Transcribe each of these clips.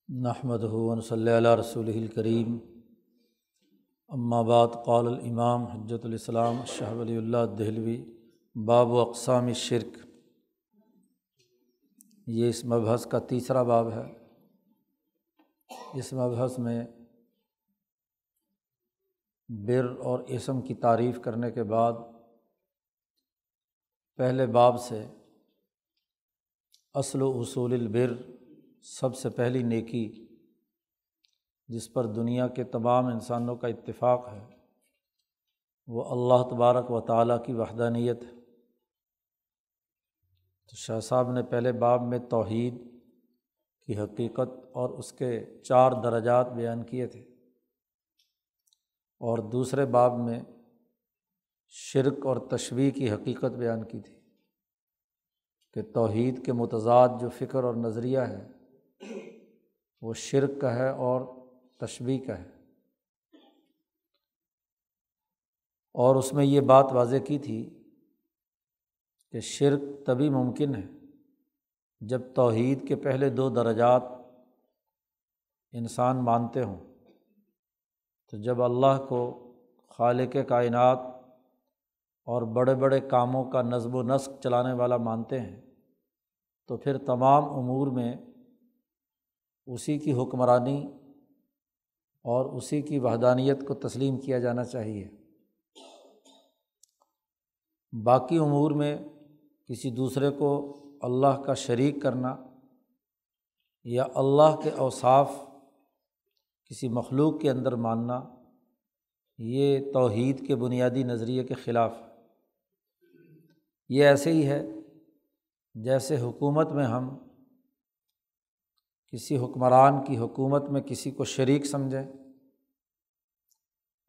نحمدہ و نصلی علی رسولہ الکریم اما بعد قال الامام حجۃ الاسلام شاہ ولی اللہ دہلوی باب اقسام الشرک۔ یہ اس مبحث کا تیسرا باب ہے۔ اس مبحث میں بر اور اسم کی تعریف کرنے کے بعد پہلے باب سے اصل و اصول البر، سب سے پہلی نیکی جس پر دنیا کے تمام انسانوں کا اتفاق ہے، وہ اللہ تبارک و تعالیٰ کی وحدانیت ہے۔ تو شاہ صاحب نے پہلے باب میں توحید کی حقیقت اور اس کے 4 درجات بیان کیے تھے، اور دوسرے باب میں شرک اور تشبیہ کی حقیقت بیان کی تھی کہ توحید کے متضاد جو فکر اور نظریہ ہے وہ شرک کا ہے اور تشبیہ کا ہے، اور اس میں یہ بات واضح کی تھی کہ شرک تبھی ممکن ہے جب توحید کے پہلے 2 درجات انسان مانتے ہوں۔ تو جب اللہ کو خالق کائنات اور بڑے بڑے کاموں کا نظم و نسق چلانے والا مانتے ہیں، تو پھر تمام امور میں اسی کی حکمرانی اور اسی کی وحدانیت کو تسلیم کیا جانا چاہیے۔ باقی امور میں کسی دوسرے کو اللہ کا شریک کرنا یا اللہ کے اوصاف کسی مخلوق کے اندر ماننا، یہ توحید کے بنیادی نظریے کے خلاف ہے۔ یہ ایسے ہی ہے جیسے حکومت میں ہم کسی حکمران کی حکومت میں کسی کو شریک سمجھیں،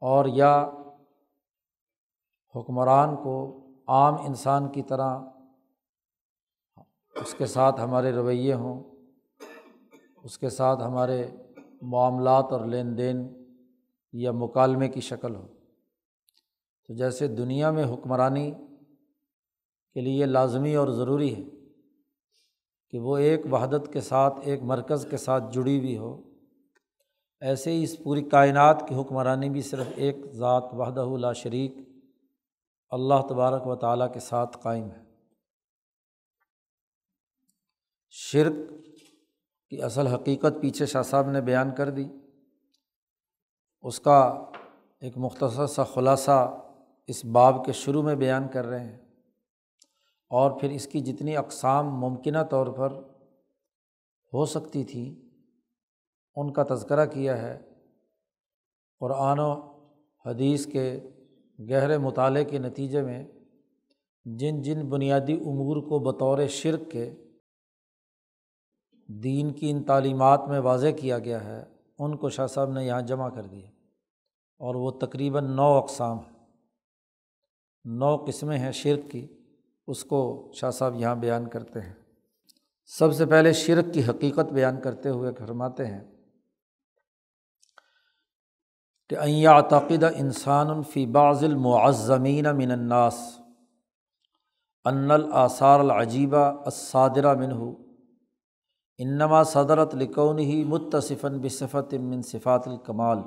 اور یا حکمران کو عام انسان کی طرح اس کے ساتھ ہمارے رویے ہوں، اس کے ساتھ ہمارے معاملات اور لین دین یا مکالمے کی شکل ہو۔ تو جیسے دنیا میں حکمرانی کے لیے لازمی اور ضروری ہے کہ وہ ایک وحدت کے ساتھ، ایک مرکز کے ساتھ جڑی ہوئی ہو، ایسے ہی اس پوری کائنات کی حکمرانی بھی صرف ایک ذات وحدہ لا شریک اللہ تبارک و تعالیٰ کے ساتھ قائم ہے۔ شرک کی اصل حقیقت پیچھے شاہ صاحب نے بیان کر دی، اس کا ایک مختصر سا خلاصہ اس باب کے شروع میں بیان کر رہے ہیں، اور پھر اس کی جتنی اقسام ممکنہ طور پر ہو سکتی تھی ان کا تذکرہ کیا ہے۔ قرآن و حدیث کے گہرے مطالعے کے نتیجے میں جن جن بنیادی امور کو بطور شرک کے دین کی ان تعلیمات میں واضح کیا گیا ہے، ان کو شاہ صاحب نے یہاں جمع کر دیا، اور وہ تقریباً 9 اقسام ہیں، 9 قسمیں ہیں شرک کی، اس کو شاہ صاحب یہاں بیان کرتے ہیں۔ سب سے پہلے شرک کی حقیقت بیان کرتے ہوئے فرماتے ہیں کہ ان یعتقد انسان فی بعض المعظمین من الناس ان الآثار العجیبہ الصادرہ منہ انما صدرت لکونہ متصفا بصفۃ من صفات الکمال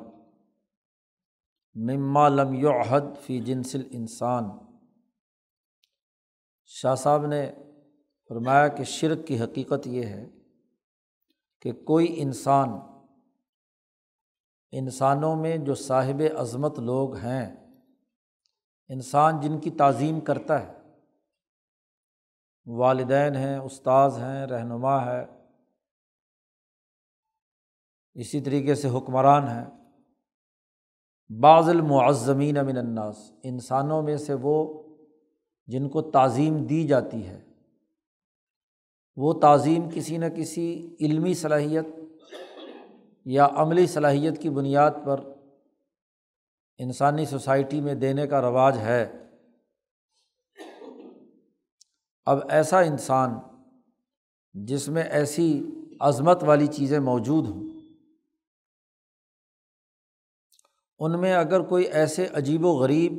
مما لم یعہد فی جنس الانسان۔ شاہ صاحب نے فرمایا کہ شرک کی حقیقت یہ ہے کہ کوئی انسانوں میں جو صاحب عظمت لوگ ہیں، انسان جن کی تعظیم کرتا ہے، والدین ہیں، استاذ ہیں، رہنما ہے، اسی طریقے سے حکمران ہیں، بعض المعظمین من الناس، انسانوں میں سے وہ جن کو تعظیم دی جاتی ہے، وہ تعظیم کسی نہ کسی علمی صلاحیت یا عملی صلاحیت کی بنیاد پر انسانی سوسائٹی میں دینے کا رواج ہے۔ اب ایسا انسان جس میں ایسی عظمت والی چیزیں موجود ہوں، ان میں اگر کوئی ایسے عجیب و غریب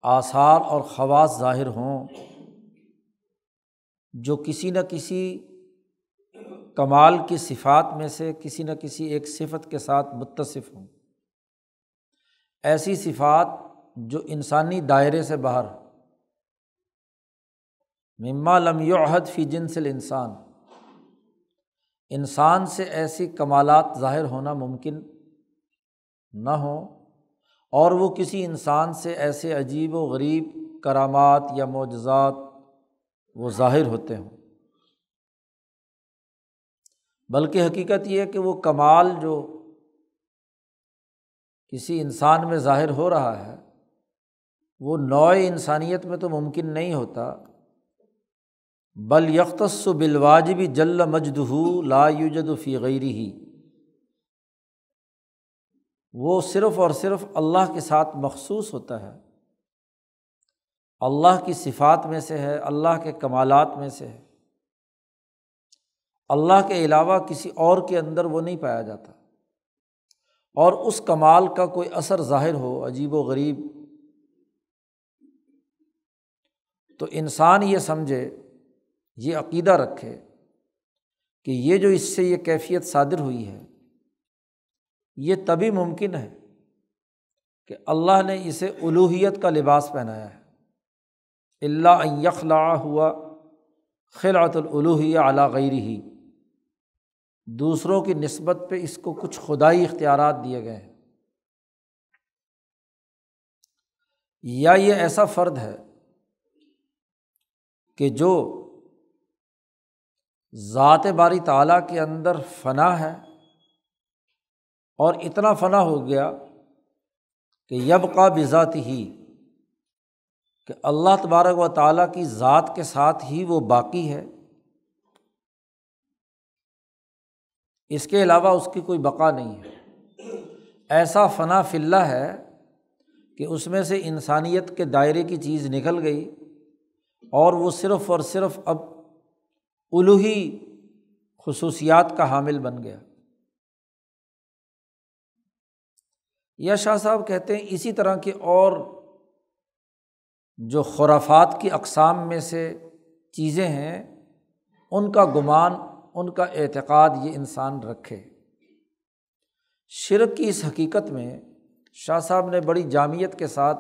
آثار اور خواص ظاہر ہوں جو کسی نہ کسی کمال کی صفات میں سے کسی نہ کسی ایک صفت کے ساتھ متصف ہوں، ایسی صفات جو انسانی دائرے سے باہر، مما لم یعہد فی جنس الانسان، انسان سے ایسی کمالات ظاہر ہونا ممکن نہ ہوں، اور وہ کسی انسان سے ایسے عجیب و غریب کرامات یا معجزات وہ ظاہر ہوتے ہوں، بلکہ حقیقت یہ ہے کہ وہ کمال جو کسی انسان میں ظاہر ہو رہا ہے وہ نوع انسانیت میں تو ممکن نہیں ہوتا، بل یختص بالواجب جل مجدہ لا یوجد فی غیرہ، وہ صرف اور صرف اللہ کے ساتھ مخصوص ہوتا ہے، اللہ کی صفات میں سے ہے، اللہ کے کمالات میں سے ہے، اللہ کے علاوہ کسی اور کے اندر وہ نہیں پایا جاتا، اور اس کمال کا کوئی اثر ظاہر ہو عجیب و غریب تو انسان یہ سمجھے، یہ عقیدہ رکھے کہ یہ جو اس سے یہ کیفیت صادر ہوئی ہے یہ تبھی ممکن ہے کہ اللہ نے اسے الوہیت کا لباس پہنایا ہے، الا ان یخلع ہوا خلعۃ الالوہیہ علی غیرہ، دوسروں کی نسبت پہ اس کو کچھ خدائی اختیارات دیے گئے ہیں، یا یہ ایسا فرد ہے کہ جو ذات باری تعالیٰ کے اندر فنا ہے، اور اتنا فنا ہو گیا کہ یبقیٰ بذاتہ، کہ اللہ تبارک و تعالیٰ کی ذات کے ساتھ ہی وہ باقی ہے، اس کے علاوہ اس کی کوئی بقا نہیں ہے، ایسا فنا فی اللہ ہے کہ اس میں سے انسانیت کے دائرے کی چیز نکل گئی اور وہ صرف اور صرف اب الوہی خصوصیات کا حامل بن گیا۔ یا شاہ صاحب کہتے ہیں اسی طرح کے اور جو خرافات کی اقسام میں سے چیزیں ہیں ان کا گمان، ان کا اعتقاد یہ انسان رکھے۔ شرک کی اس حقیقت میں شاہ صاحب نے بڑی جامعیت کے ساتھ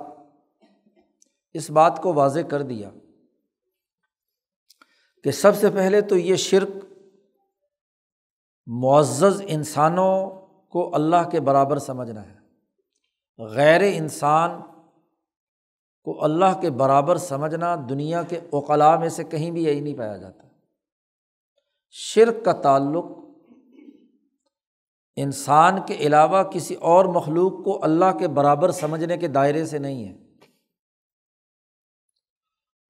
اس بات کو واضح کر دیا کہ سب سے پہلے تو یہ شرک معزز انسانوں کو اللہ کے برابر سمجھنا ہے، غیر انسان کو اللہ کے برابر سمجھنا دنیا کے عقلاء میں سے کہیں بھی یہی نہیں پایا جاتا۔ شرک کا تعلق انسان کے علاوہ کسی اور مخلوق کو اللہ کے برابر سمجھنے کے دائرے سے نہیں ہے،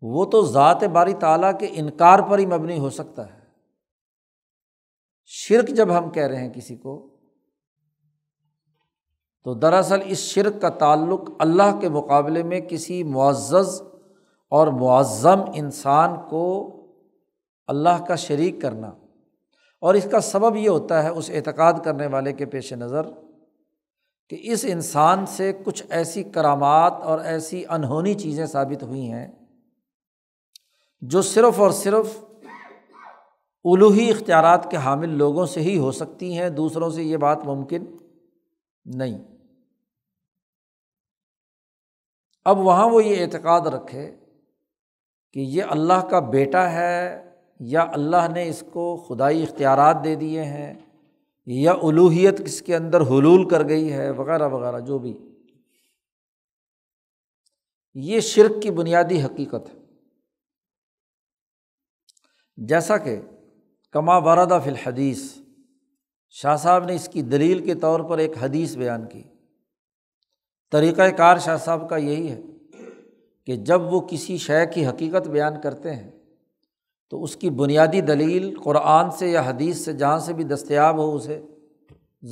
وہ تو ذات باری تعالیٰ کے انکار پر ہی مبنی ہو سکتا ہے۔ شرک جب ہم کہہ رہے ہیں کسی کو تو دراصل اس شرک کا تعلق اللہ کے مقابلے میں کسی معزز اور معظم انسان کو اللہ کا شریک کرنا، اور اس کا سبب یہ ہوتا ہے اس اعتقاد کرنے والے کے پیش نظر کہ اس انسان سے کچھ ایسی کرامات اور ایسی انہونی چیزیں ثابت ہوئی ہیں جو صرف اور صرف الوہی اختیارات کے حامل لوگوں سے ہی ہو سکتی ہیں، دوسروں سے یہ بات ممکن نہیں۔ اب وہاں وہ یہ اعتقاد رکھے کہ یہ اللہ کا بیٹا ہے، یا اللہ نے اس کو خدائی اختیارات دے دیے ہیں، یا الوہیت اس کے اندر حلول کر گئی ہے، وغیرہ وغیرہ، جو بھی، یہ شرک کی بنیادی حقیقت ہے۔ جیسا کہ کما ورد فی الحدیث، شاہ صاحب نے اس کی دلیل کے طور پر ایک حدیث بیان کی۔ طریقہ کار شاہ صاحب کا یہی ہے کہ جب وہ کسی شے کی حقیقت بیان کرتے ہیں تو اس کی بنیادی دلیل قرآن سے یا حدیث سے جہاں سے بھی دستیاب ہو اسے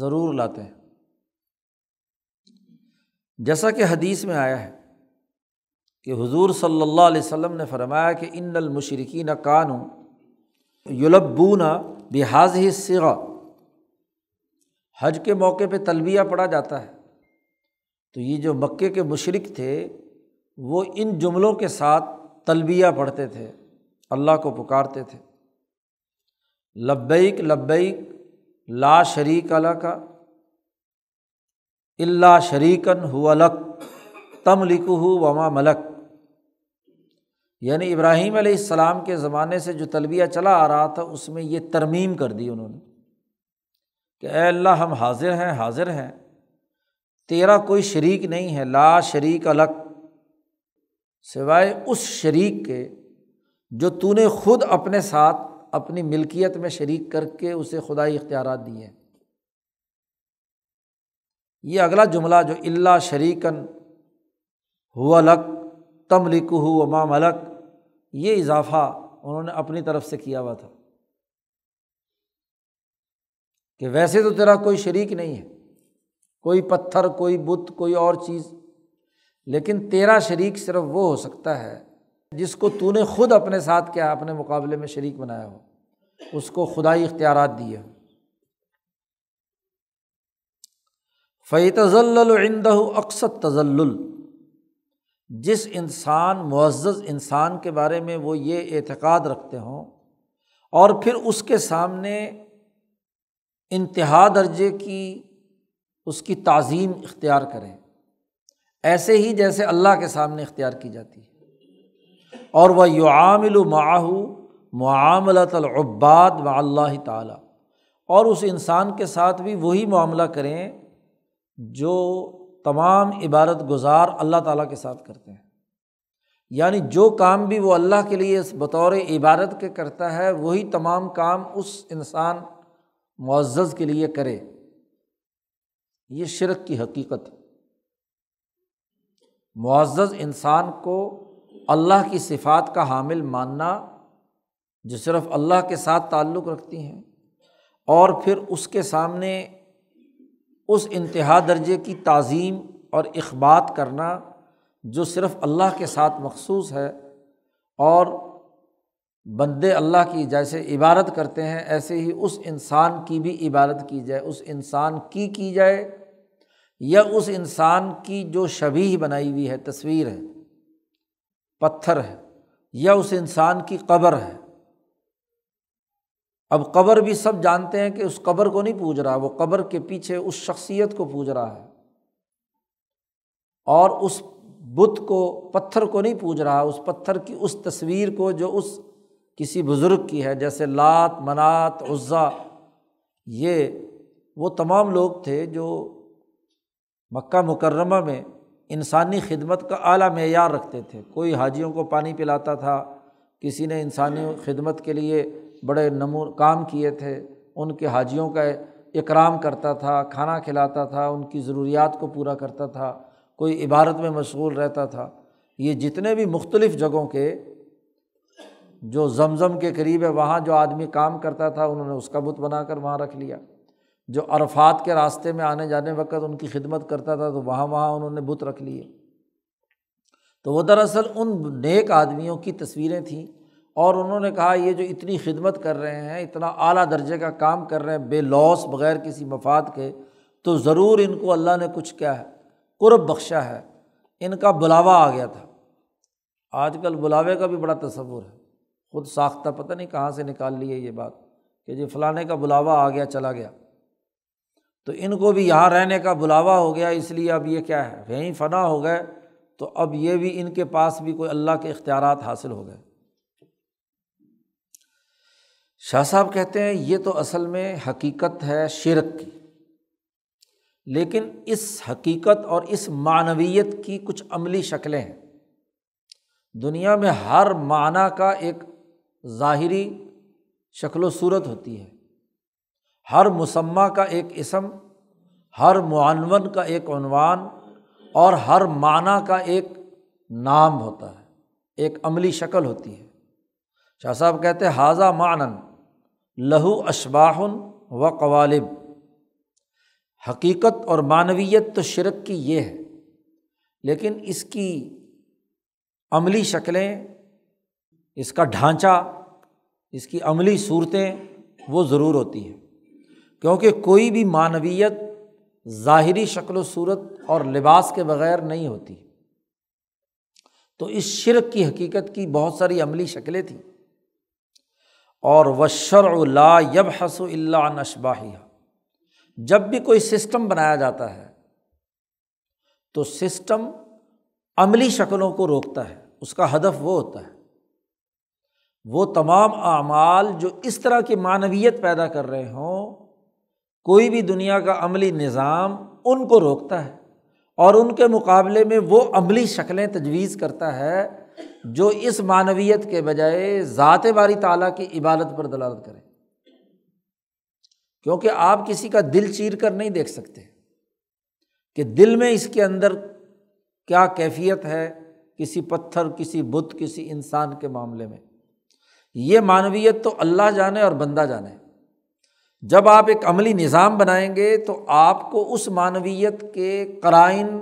ضرور لاتے ہیں۔ جیسا کہ حدیث میں آیا ہے کہ حضور صلی اللہ علیہ وسلم نے فرمایا کہ ان المشرکین کانوا یلبون بہذہ الصیغہ، حج کے موقع پہ تلبیہ پڑھا جاتا ہے تو یہ جو مکے کے مشرک تھے وہ ان جملوں کے ساتھ تلبیہ پڑھتے تھے، اللہ کو پکارتے تھے، لبیک لبیک لا شریک لک الا شریکا هو لک تملکہ وما ملک، یعنی ابراہیم علیہ السلام کے زمانے سے جو تلبیہ چلا آ رہا تھا اس میں یہ ترمیم کر دی انہوں نے کہ اے اللہ ہم حاضر ہیں تیرا کوئی شریک نہیں ہے، لا شریک لک، سوائے اس شریک کے جو تو نے خود اپنے ساتھ اپنی ملکیت میں شریک کر کے اسے خدائی اختیارات دیے ہیں۔ یہ اگلا جملہ جو الا شریکا هو لک تملکہ وما ملک، یہ اضافہ انہوں نے اپنی طرف سے کیا ہوا تھا کہ ویسے تو تیرا کوئی شریک نہیں ہے، کوئی پتھر، کوئی بت، کوئی اور چیز، لیکن تیرا شریک صرف وہ ہو سکتا ہے جس کو تو نے خود اپنے ساتھ کیا اپنے مقابلے میں شریک بنایا ہو، اس کو خدائی اختیارات دیے۔ فَيَتَذَلَّلُ عِندَهُ أَقْصَى التَّذَلُّلِ، جس انسان معزز انسان کے بارے میں وہ یہ اعتقاد رکھتے ہوں اور پھر اس کے سامنے انتہا درجے کی اس کی تعظیم اختیار کریں، ایسے ہی جیسے اللہ کے سامنے اختیار کی جاتی ہے، اور وہ یعامل معہ معاملۃ العباد مع اللہ تعالیٰ، اور اس انسان کے ساتھ بھی وہی معاملہ کریں جو تمام عبادت گزار اللہ تعالیٰ کے ساتھ کرتے ہیں، یعنی جو کام بھی وہ اللہ کے لیے بطور عبادت کے کرتا ہے وہی تمام کام اس انسان معزز کے لیے کرے۔ یہ شرک کی حقیقت ہے۔ معزز انسان کو اللہ کی صفات کا حامل ماننا جو صرف اللہ کے ساتھ تعلق رکھتی ہیں، اور پھر اس کے سامنے اس انتہا درجے کی تعظیم اور اخبات کرنا جو صرف اللہ کے ساتھ مخصوص ہے، اور بندے اللہ کی جیسے عبادت کرتے ہیں ایسے ہی اس انسان کی بھی عبادت کی جائے، اس انسان کی جائے یا اس انسان کی جو شبیہ بنائی ہوئی ہے، تصویر ہے، پتھر ہے، یا اس انسان کی قبر ہے۔ اب قبر بھی سب جانتے ہیں کہ اس قبر کو نہیں پوج رہا، وہ قبر کے پیچھے اس شخصیت کو پوج رہا ہے، اور اس بت کو، پتھر کو نہیں پوج رہا، اس پتھر کی اس تصویر کو جو اس کسی بزرگ کی ہے، جیسے لات، منات، عزیٰ، یہ وہ تمام لوگ تھے جو مکہ مکرمہ میں انسانی خدمت کا اعلیٰ معیار رکھتے تھے۔ کوئی حاجیوں کو پانی پلاتا تھا، کسی نے انسانی خدمت کے لیے بڑے کام کیے تھے، ان کے حاجیوں کا اکرام کرتا تھا، کھانا کھلاتا تھا، ان کی ضروریات کو پورا کرتا تھا، کوئی عبادت میں مشغول رہتا تھا۔ یہ جتنے بھی مختلف جگہوں کے جو زمزم کے قریب ہے وہاں جو آدمی کام کرتا تھا انہوں نے اس کا بت بنا کر وہاں رکھ لیا، جو عرفات کے راستے میں آنے جانے وقت ان کی خدمت کرتا تھا تو وہاں انہوں نے بت رکھ لیے۔ تو وہ دراصل ان نیک آدمیوں کی تصویریں تھیں، اور انہوں نے کہا یہ جو اتنی خدمت کر رہے ہیں، اتنا اعلیٰ درجے کا کام کر رہے ہیں بے لوث، بغیر کسی مفاد کے، تو ضرور ان کو اللہ نے کچھ کیا ہے، قرب بخشا ہے، ان کا بلاوا آ گیا تھا۔ آج کل بلاوے کا بھی بڑا تصور ہے، خود ساختہ، پتہ نہیں کہاں سے نکال لی ہے یہ بات کہ جی فلانے کا بلاوا آ گیا، چلا گیا، تو ان کو بھی یہاں رہنے کا بلاوا ہو گیا، اس لیے اب یہ کیا ہے، یہیں فنا ہو گئے، تو اب یہ بھی ان کے پاس بھی کوئی اللہ کے اختیارات حاصل ہو گئے۔ شاہ صاحب کہتے ہیں یہ تو اصل میں حقیقت ہے شرک کی، لیکن اس حقیقت اور اس معنویت کی کچھ عملی شکلیں ہیں۔ دنیا میں ہر معنی کا ایک ظاہری شکل و صورت ہوتی ہے، ہر مسمى کا ایک اسم، ہر معنون کا ایک عنوان، اور ہر معنی کا ایک نام ہوتا ہے، ایک عملی شکل ہوتی ہے۔ شاہ صاحب کہتے ہیں ھذا معنی لہو اشباح و قوالب، حقیقت اور معنویت تو شرک کی یہ ہے، لیکن اس کی عملی شکلیں، اس کا ڈھانچہ، اس کی عملی صورتیں وہ ضرور ہوتی ہیں، کیونکہ کوئی بھی معنویت ظاہری شکل و صورت اور لباس کے بغیر نہیں ہوتی۔ تو اس شرک کی حقیقت کی بہت ساری عملی شکلیں تھیں، اور والشرع لا یبحث الا عن اشباہہا، جب بھی کوئی سسٹم بنایا جاتا ہے تو سسٹم عملی شکلوں کو روکتا ہے، اس کا ہدف وہ ہوتا ہے، وہ تمام اعمال جو اس طرح کی معنویت پیدا کر رہے ہوں، کوئی بھی دنیا کا عملی نظام ان کو روکتا ہے اور ان کے مقابلے میں وہ عملی شکلیں تجویز کرتا ہے جو اس معنویت کے بجائے ذات باری تعالیٰ کی عبادت پر دلالت کریں، کیونکہ آپ کسی کا دل چیر کر نہیں دیکھ سکتے کہ دل میں اس کے اندر کیا کیفیت ہے، کسی پتھر، کسی بت، کسی انسان کے معاملے میں یہ معنویت تو اللہ جانے اور بندہ جانے۔ جب آپ ایک عملی نظام بنائیں گے تو آپ کو اس معنویت کے قرائن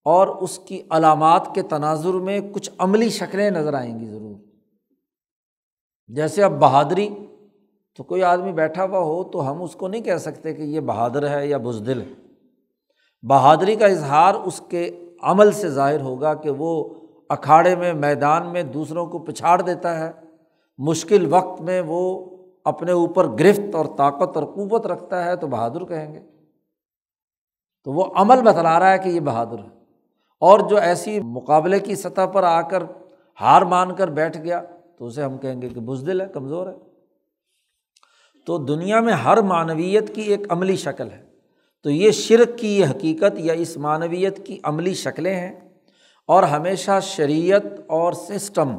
اور اس کی علامات کے تناظر میں کچھ عملی شکلیں نظر آئیں گی ضرور۔ جیسے اب بہادری، تو کوئی آدمی بیٹھا ہوا ہو تو ہم اس کو نہیں کہہ سکتے کہ یہ بہادر ہے یا بزدل ہے۔ بہادری کا اظہار اس کے عمل سے ظاہر ہوگا کہ وہ اکھاڑے میں، میدان میں دوسروں کو پچھاڑ دیتا ہے، مشکل وقت میں وہ اپنے اوپر گرفت اور طاقت اور قوت رکھتا ہے تو بہادر کہیں گے۔ تو وہ عمل بتلا رہا ہے کہ یہ بہادر ہے، اور جو ایسی مقابلے کی سطح پر آ کر ہار مان کر بیٹھ گیا تو اسے ہم کہیں گے کہ بزدل ہے، کمزور ہے۔ تو دنیا میں ہر معنویت کی ایک عملی شکل ہے، تو یہ شرک کی یہ حقیقت یا اس معنویت کی عملی شکلیں ہیں، اور ہمیشہ شریعت اور سسٹم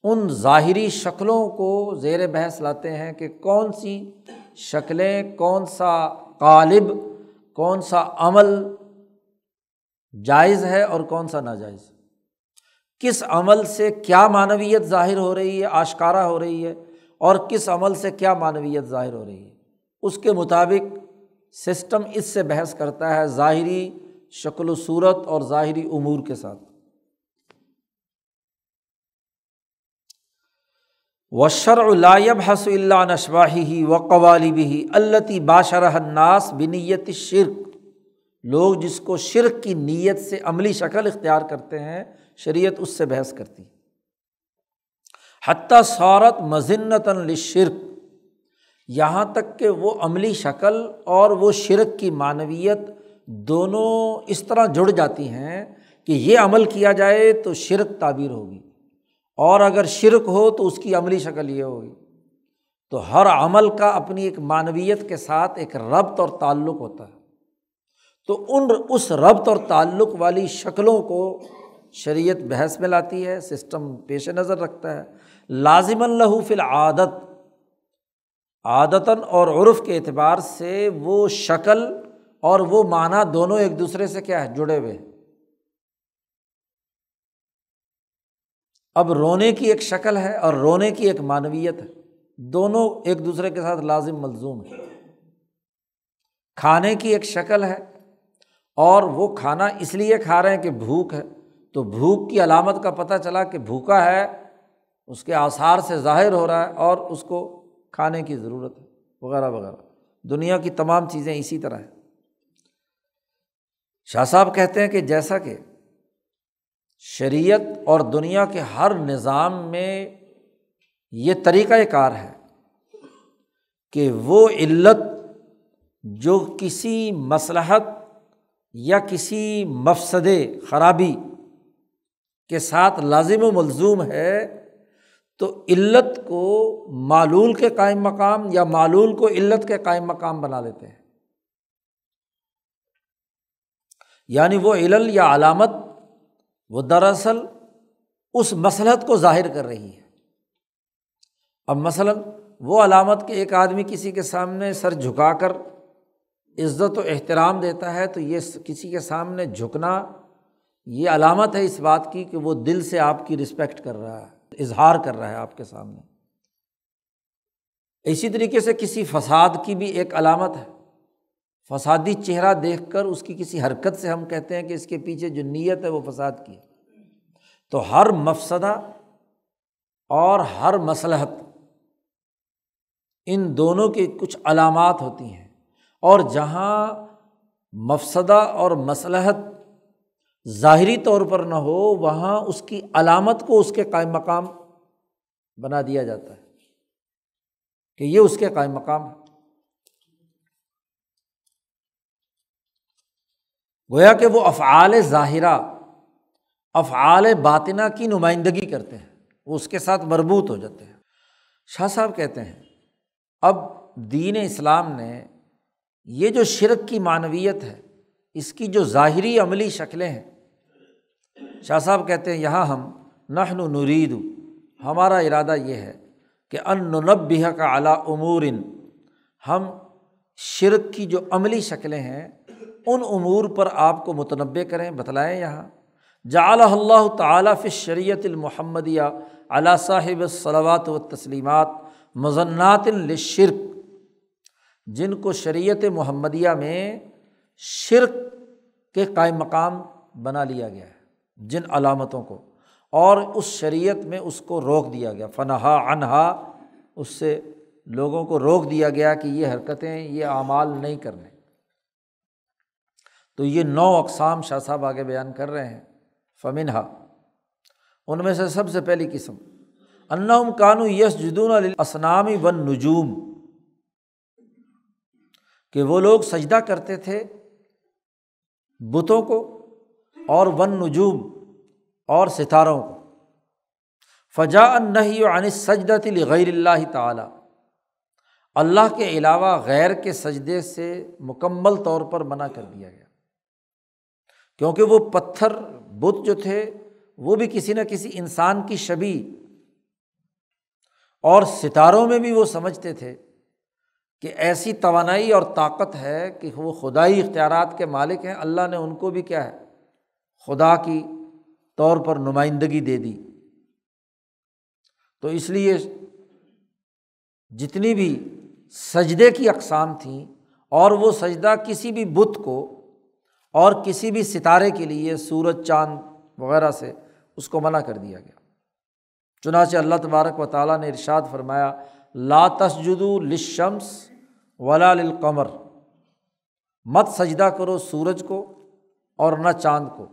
ان ظاہری شکلوں کو زیر بحث لاتے ہیں کہ کون سی شکلیں، کون سا قالب، کون سا عمل جائز ہے اور کون سا ناجائز، کس عمل سے کیا معنویت ظاہر ہو رہی ہے، آشکارا ہو رہی ہے، اور کس عمل سے کیا معنویت ظاہر ہو رہی ہے۔ اس کے مطابق سسٹم اس سے بحث کرتا ہے ظاہری شکل و صورت اور ظاہری امور کے ساتھ۔ والشرع لا يبحث الا عن اشباہہ وقوالبہ التی باشرها الناس بنیت الشرک، لوگ جس کو شرک کی نیت سے عملی شکل اختیار کرتے ہیں، شریعت اس سے بحث کرتی ہے۔ حتی صارت مظنۃ للشرک، یہاں تک کہ وہ عملی شکل اور وہ شرک کی معنویت دونوں اس طرح جڑ جاتی ہیں کہ یہ عمل کیا جائے تو شرک تعبیر ہوگی، اور اگر شرک ہو تو اس کی عملی شکل یہ ہوگی۔ تو ہر عمل کا اپنی ایک معنویت کے ساتھ ایک ربط اور تعلق ہوتا ہے، تو اس ربط اور تعلق والی شکلوں کو شریعت بحث میں لاتی ہے، سسٹم پیش نظر رکھتا ہے۔ لازما لہ فی العادت، عادتاً اور عرف کے اعتبار سے وہ شکل اور وہ معنی دونوں ایک دوسرے سے کیا ہے، جڑے ہوئے ہیں۔ اب رونے کی ایک شکل ہے اور رونے کی ایک معنویت ہے، دونوں ایک دوسرے کے ساتھ لازم ملزوم ہے۔ کھانے کی ایک شکل ہے اور وہ کھانا اس لیے کھا رہے ہیں کہ بھوک ہے، تو بھوک کی علامت کا پتہ چلا کہ بھوکا ہے، اس کے آثار سے ظاہر ہو رہا ہے اور اس کو کھانے کی ضرورت ہے، وغیرہ وغیرہ۔ دنیا کی تمام چیزیں اسی طرح ہیں۔ شاہ صاحب کہتے ہیں کہ جیسا کہ شریعت اور دنیا کے ہر نظام میں یہ طریقہ کار ہے کہ وہ علت جو کسی مصلحت یا کسی مفسدے، خرابی کے ساتھ لازم و ملزوم ہے، تو علت کو معلول کے قائم مقام یا معلول کو علت کے قائم مقام بنا لیتے ہیں، یعنی وہ علل یا علامت وہ دراصل اس مصلحت کو ظاہر کر رہی ہے۔ اب مثلاً وہ علامت کہ ایک آدمی کسی کے سامنے سر جھکا کر عزت و احترام دیتا ہے، تو یہ کسی کے سامنے جھکنا یہ علامت ہے اس بات کی کہ وہ دل سے آپ کی رسپیکٹ کر رہا ہے، اظہار کر رہا ہے آپ کے سامنے۔ اسی طریقے سے کسی فساد کی بھی ایک علامت ہے، فسادی چہرہ دیکھ کر اس کی کسی حرکت سے ہم کہتے ہیں کہ اس کے پیچھے جو نیت ہے وہ فساد کی ہے۔ تو ہر مفسدہ اور ہر مصلحت، ان دونوں کی کچھ علامات ہوتی ہیں، اور جہاں مفسدہ اور مصلحت ظاہری طور پر نہ ہو، وہاں اس کی علامت کو اس کے قائم مقام بنا دیا جاتا ہے۔ کہ یہ اس کے قائم مقام ہے۔ گویا کہ وہ افعال ظاہرہ افعال باطنہ کی نمائندگی کرتے ہیں، وہ اس کے ساتھ مربوط ہو جاتے ہیں۔ شاہ صاحب کہتے ہیں اب دین اسلام نے یہ جو شرک کی معنویت ہے، اس کی جو ظاہری عملی شکلیں ہیں، شاہ صاحب کہتے ہیں یہاں ہم نحن نرید، ہمارا ارادہ یہ ہے کہ ان ننبہک علی امور، ہم شرک کی جو عملی شکلیں ہیں ان امور پر آپ کو متنبہ کریں، بتلائیں۔ یہاں جعلہ اللہ تعالیٰ فی الشریعۃ المحمدیہ علی صاحب الصلوات والتسلیمات مظنات للشرک، جن کو شریعت محمدیہ میں شرک کے قائم مقام بنا لیا گیا ہے، جن علامتوں کو، اور اس شریعت میں اس کو روک دیا گیا، فنہا عنہا، اس سے لوگوں کو روک دیا گیا کہ یہ حرکتیں، یہ اعمال نہیں کرنے۔ تو یہ 9 اقسام شاہ صاحب آگے بیان کر رہے ہیں۔ فمنہا، ان میں سے سب سے پہلی قسم، انہم کانوا یسجدون للاصنام والنجوم، کہ وہ لوگ سجدہ کرتے تھے بتوں کو اور والنجوم اور ستاروں کو۔ فجاء النہی عن السجدۃ لغیر اللہ تعالی، اللہ کے علاوہ غیر کے سجدے سے مکمل طور پر منع کر دیا گیا، کیونکہ وہ پتھر بت جو تھے وہ بھی کسی نہ کسی انسان کی شبیہ، اور ستاروں میں بھی وہ سمجھتے تھے کہ ایسی توانائی اور طاقت ہے کہ وہ خدائی اختیارات کے مالک ہیں، اللہ نے ان کو بھی کیا ہے، خدا کی طور پر نمائندگی دے دی۔ تو اس لیے جتنی بھی سجدے کی اقسام تھیں، اور وہ سجدہ کسی بھی بت کو اور کسی بھی ستارے کے لیے، سورج چاند وغیرہ سے، اس کو منع کر دیا گیا۔ چنانچہ اللہ تبارک و تعالیٰ نے ارشاد فرمایا لا تسجدوا للشمس ولا للقمر، مت سجدہ کرو سورج کو اور نہ چاند کو،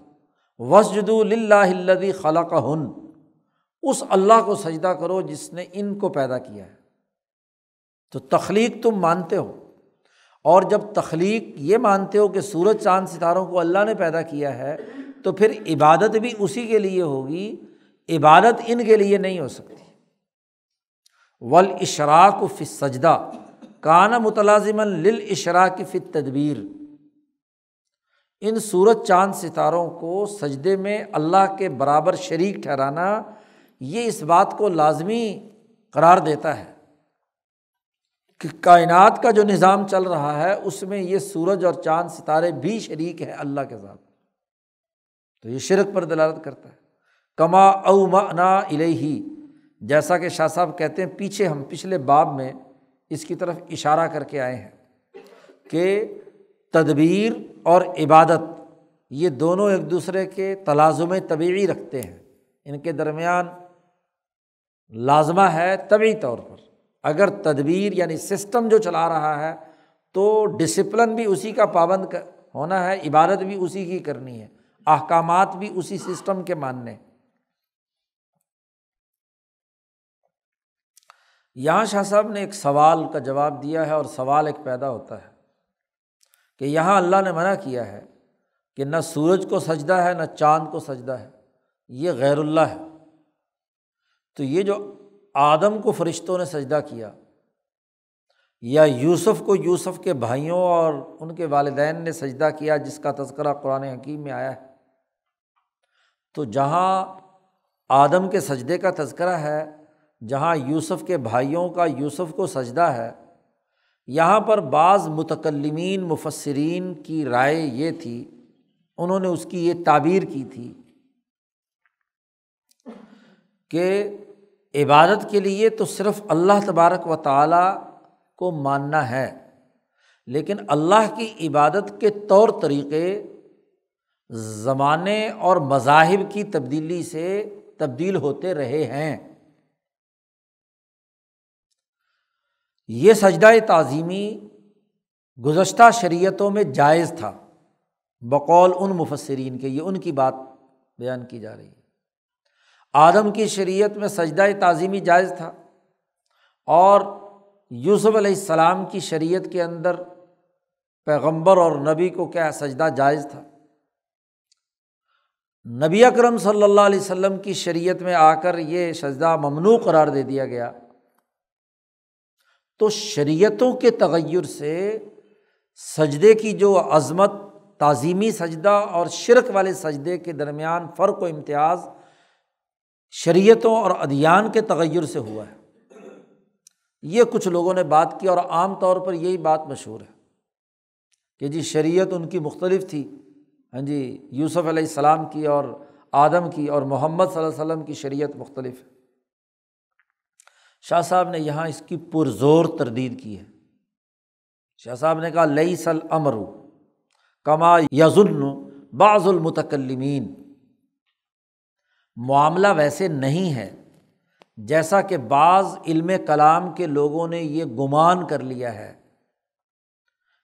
واسجدوا للہ الذی خلقہن، اس اللہ کو سجدہ کرو جس نے ان کو پیدا کیا ہے۔ تو تخلیق تم مانتے ہو، اور جب تخلیق یہ مانتے ہو کہ سورج چاند ستاروں کو اللہ نے پیدا کیا ہے، تو پھر عبادت بھی اسی کے لیے ہوگی، عبادت ان کے لیے نہیں ہو سکتی۔ والاشراک فی السجدہ کان متلازما للاشراک فی التدبیر، ان سورج چاند ستاروں کو سجدے میں اللہ کے برابر شریک ٹھہرانا، یہ اس بات کو لازمی قرار دیتا ہے کہ کائنات کا جو نظام چل رہا ہے اس میں یہ سورج اور چاند ستارے بھی شریک ہیں اللہ کے ساتھ، تو یہ شرک پر دلالت کرتا ہے۔ کما اومأنا الیہ، جیسا کہ شاہ صاحب کہتے ہیں پیچھے ہم پچھلے باب میں اس کی طرف اشارہ کر کے آئے ہیں کہ تدبیر اور عبادت یہ دونوں ایک دوسرے کے تلازم طبیعی رکھتے ہیں، ان کے درمیان لازمہ ہے طبعی طور پر۔ اگر تدبیر یعنی سسٹم جو چلا رہا ہے تو ڈسپلن بھی اسی کا پابند ہونا ہے، عبادت بھی اسی کی کرنی ہے، احکامات بھی اسی سسٹم کے ماننے۔ یہاں شاہ صاحب نے ایک سوال کا جواب دیا ہے، اور سوال ایک پیدا ہوتا ہے کہ یہاں اللہ نے منع کیا ہے کہ نہ سورج کو سجدہ ہے نہ چاند کو سجدہ ہے، یہ غیر اللہ ہے۔ تو یہ جو آدم کو فرشتوں نے سجدہ کیا، یا یوسف کو یوسف کے بھائیوں اور ان کے والدین نے سجدہ کیا جس کا تذکرہ قرآن حکیم میں آیا ہے، تو جہاں آدم کے سجدے کا تذکرہ ہے، جہاں یوسف کے بھائیوں کا یوسف کو سجدہ ہے، یہاں پر بعض متکلمین مفسرین کی رائے یہ تھی، انہوں نے اس کی یہ تعبیر کی تھی کہ عبادت کے لیے تو صرف اللہ تبارک و تعالیٰ کو ماننا ہے، لیکن اللہ کی عبادت کے طور طریقے زمانے اور مذاہب کی تبدیلی سے تبدیل ہوتے رہے ہیں۔ یہ سجدہ تعظیمی گزشتہ شریعتوں میں جائز تھا بقول ان مفسرین کے، یہ ان کی بات بیان کی جا رہی ہے۔ آدم کی شریعت میں سجدہ تعظیمی جائز تھا، اور یوسف علیہ السلام کی شریعت کے اندر پیغمبر اور نبی کو کیا سجدہ جائز تھا؟ نبی اکرم صلی اللہ علیہ وسلم کی شریعت میں آ کر یہ سجدہ ممنوع قرار دے دیا گیا۔ تو شریعتوں کے تغیر سے سجدے کی جو عظمت، تعظیمی سجدہ اور شرک والے سجدے کے درمیان فرق و امتیاز شریعتوں اور ادیان کے تغیر سے ہوا ہے۔ یہ کچھ لوگوں نے بات کی اور عام طور پر یہی بات مشہور ہے کہ جی شریعت ان کی مختلف تھی، ہاں جی، یوسف علیہ السلام کی اور آدم کی، اور محمد صلی اللہ علیہ وسلم کی شریعت مختلف ہے۔ شاہ صاحب نے یہاں اس کی پرزور تردید کی ہے۔ شاہ صاحب نے کہا لیس الامر کما یظن بعض المتکلمین، معاملہ ویسے نہیں ہے جیسا کہ بعض علم کلام کے لوگوں نے یہ گمان کر لیا ہے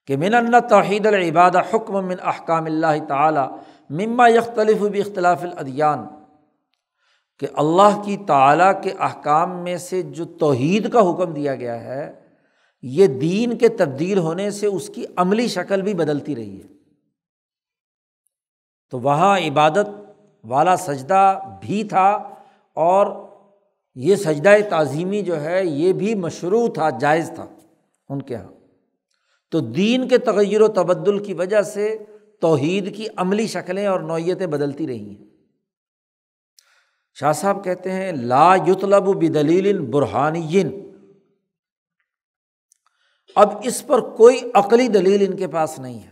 کہ من ان توحید العبادہ حکم من احکام اللہ تعالی مما یختلف باختلاف الادیان، کہ اللہ کی تعالیٰ کے احکام میں سے جو توحید کا حکم دیا گیا ہے، یہ دین کے تبدیل ہونے سے اس کی عملی شکل بھی بدلتی رہی ہے۔ تو وہاں عبادت والا سجدہ بھی تھا، اور یہ سجدہ تعظیمی جو ہے یہ بھی مشروع تھا، جائز تھا ان کے ہاں۔ تو دین کے تغیر و تبدل کی وجہ سے توحید کی عملی شکلیں اور نوعیتیں بدلتی رہی ہیں۔ شاہ صاحب کہتے ہیں لا یطلب بدلیل برہانی، اب اس پر کوئی عقلی دلیل ان کے پاس نہیں ہے،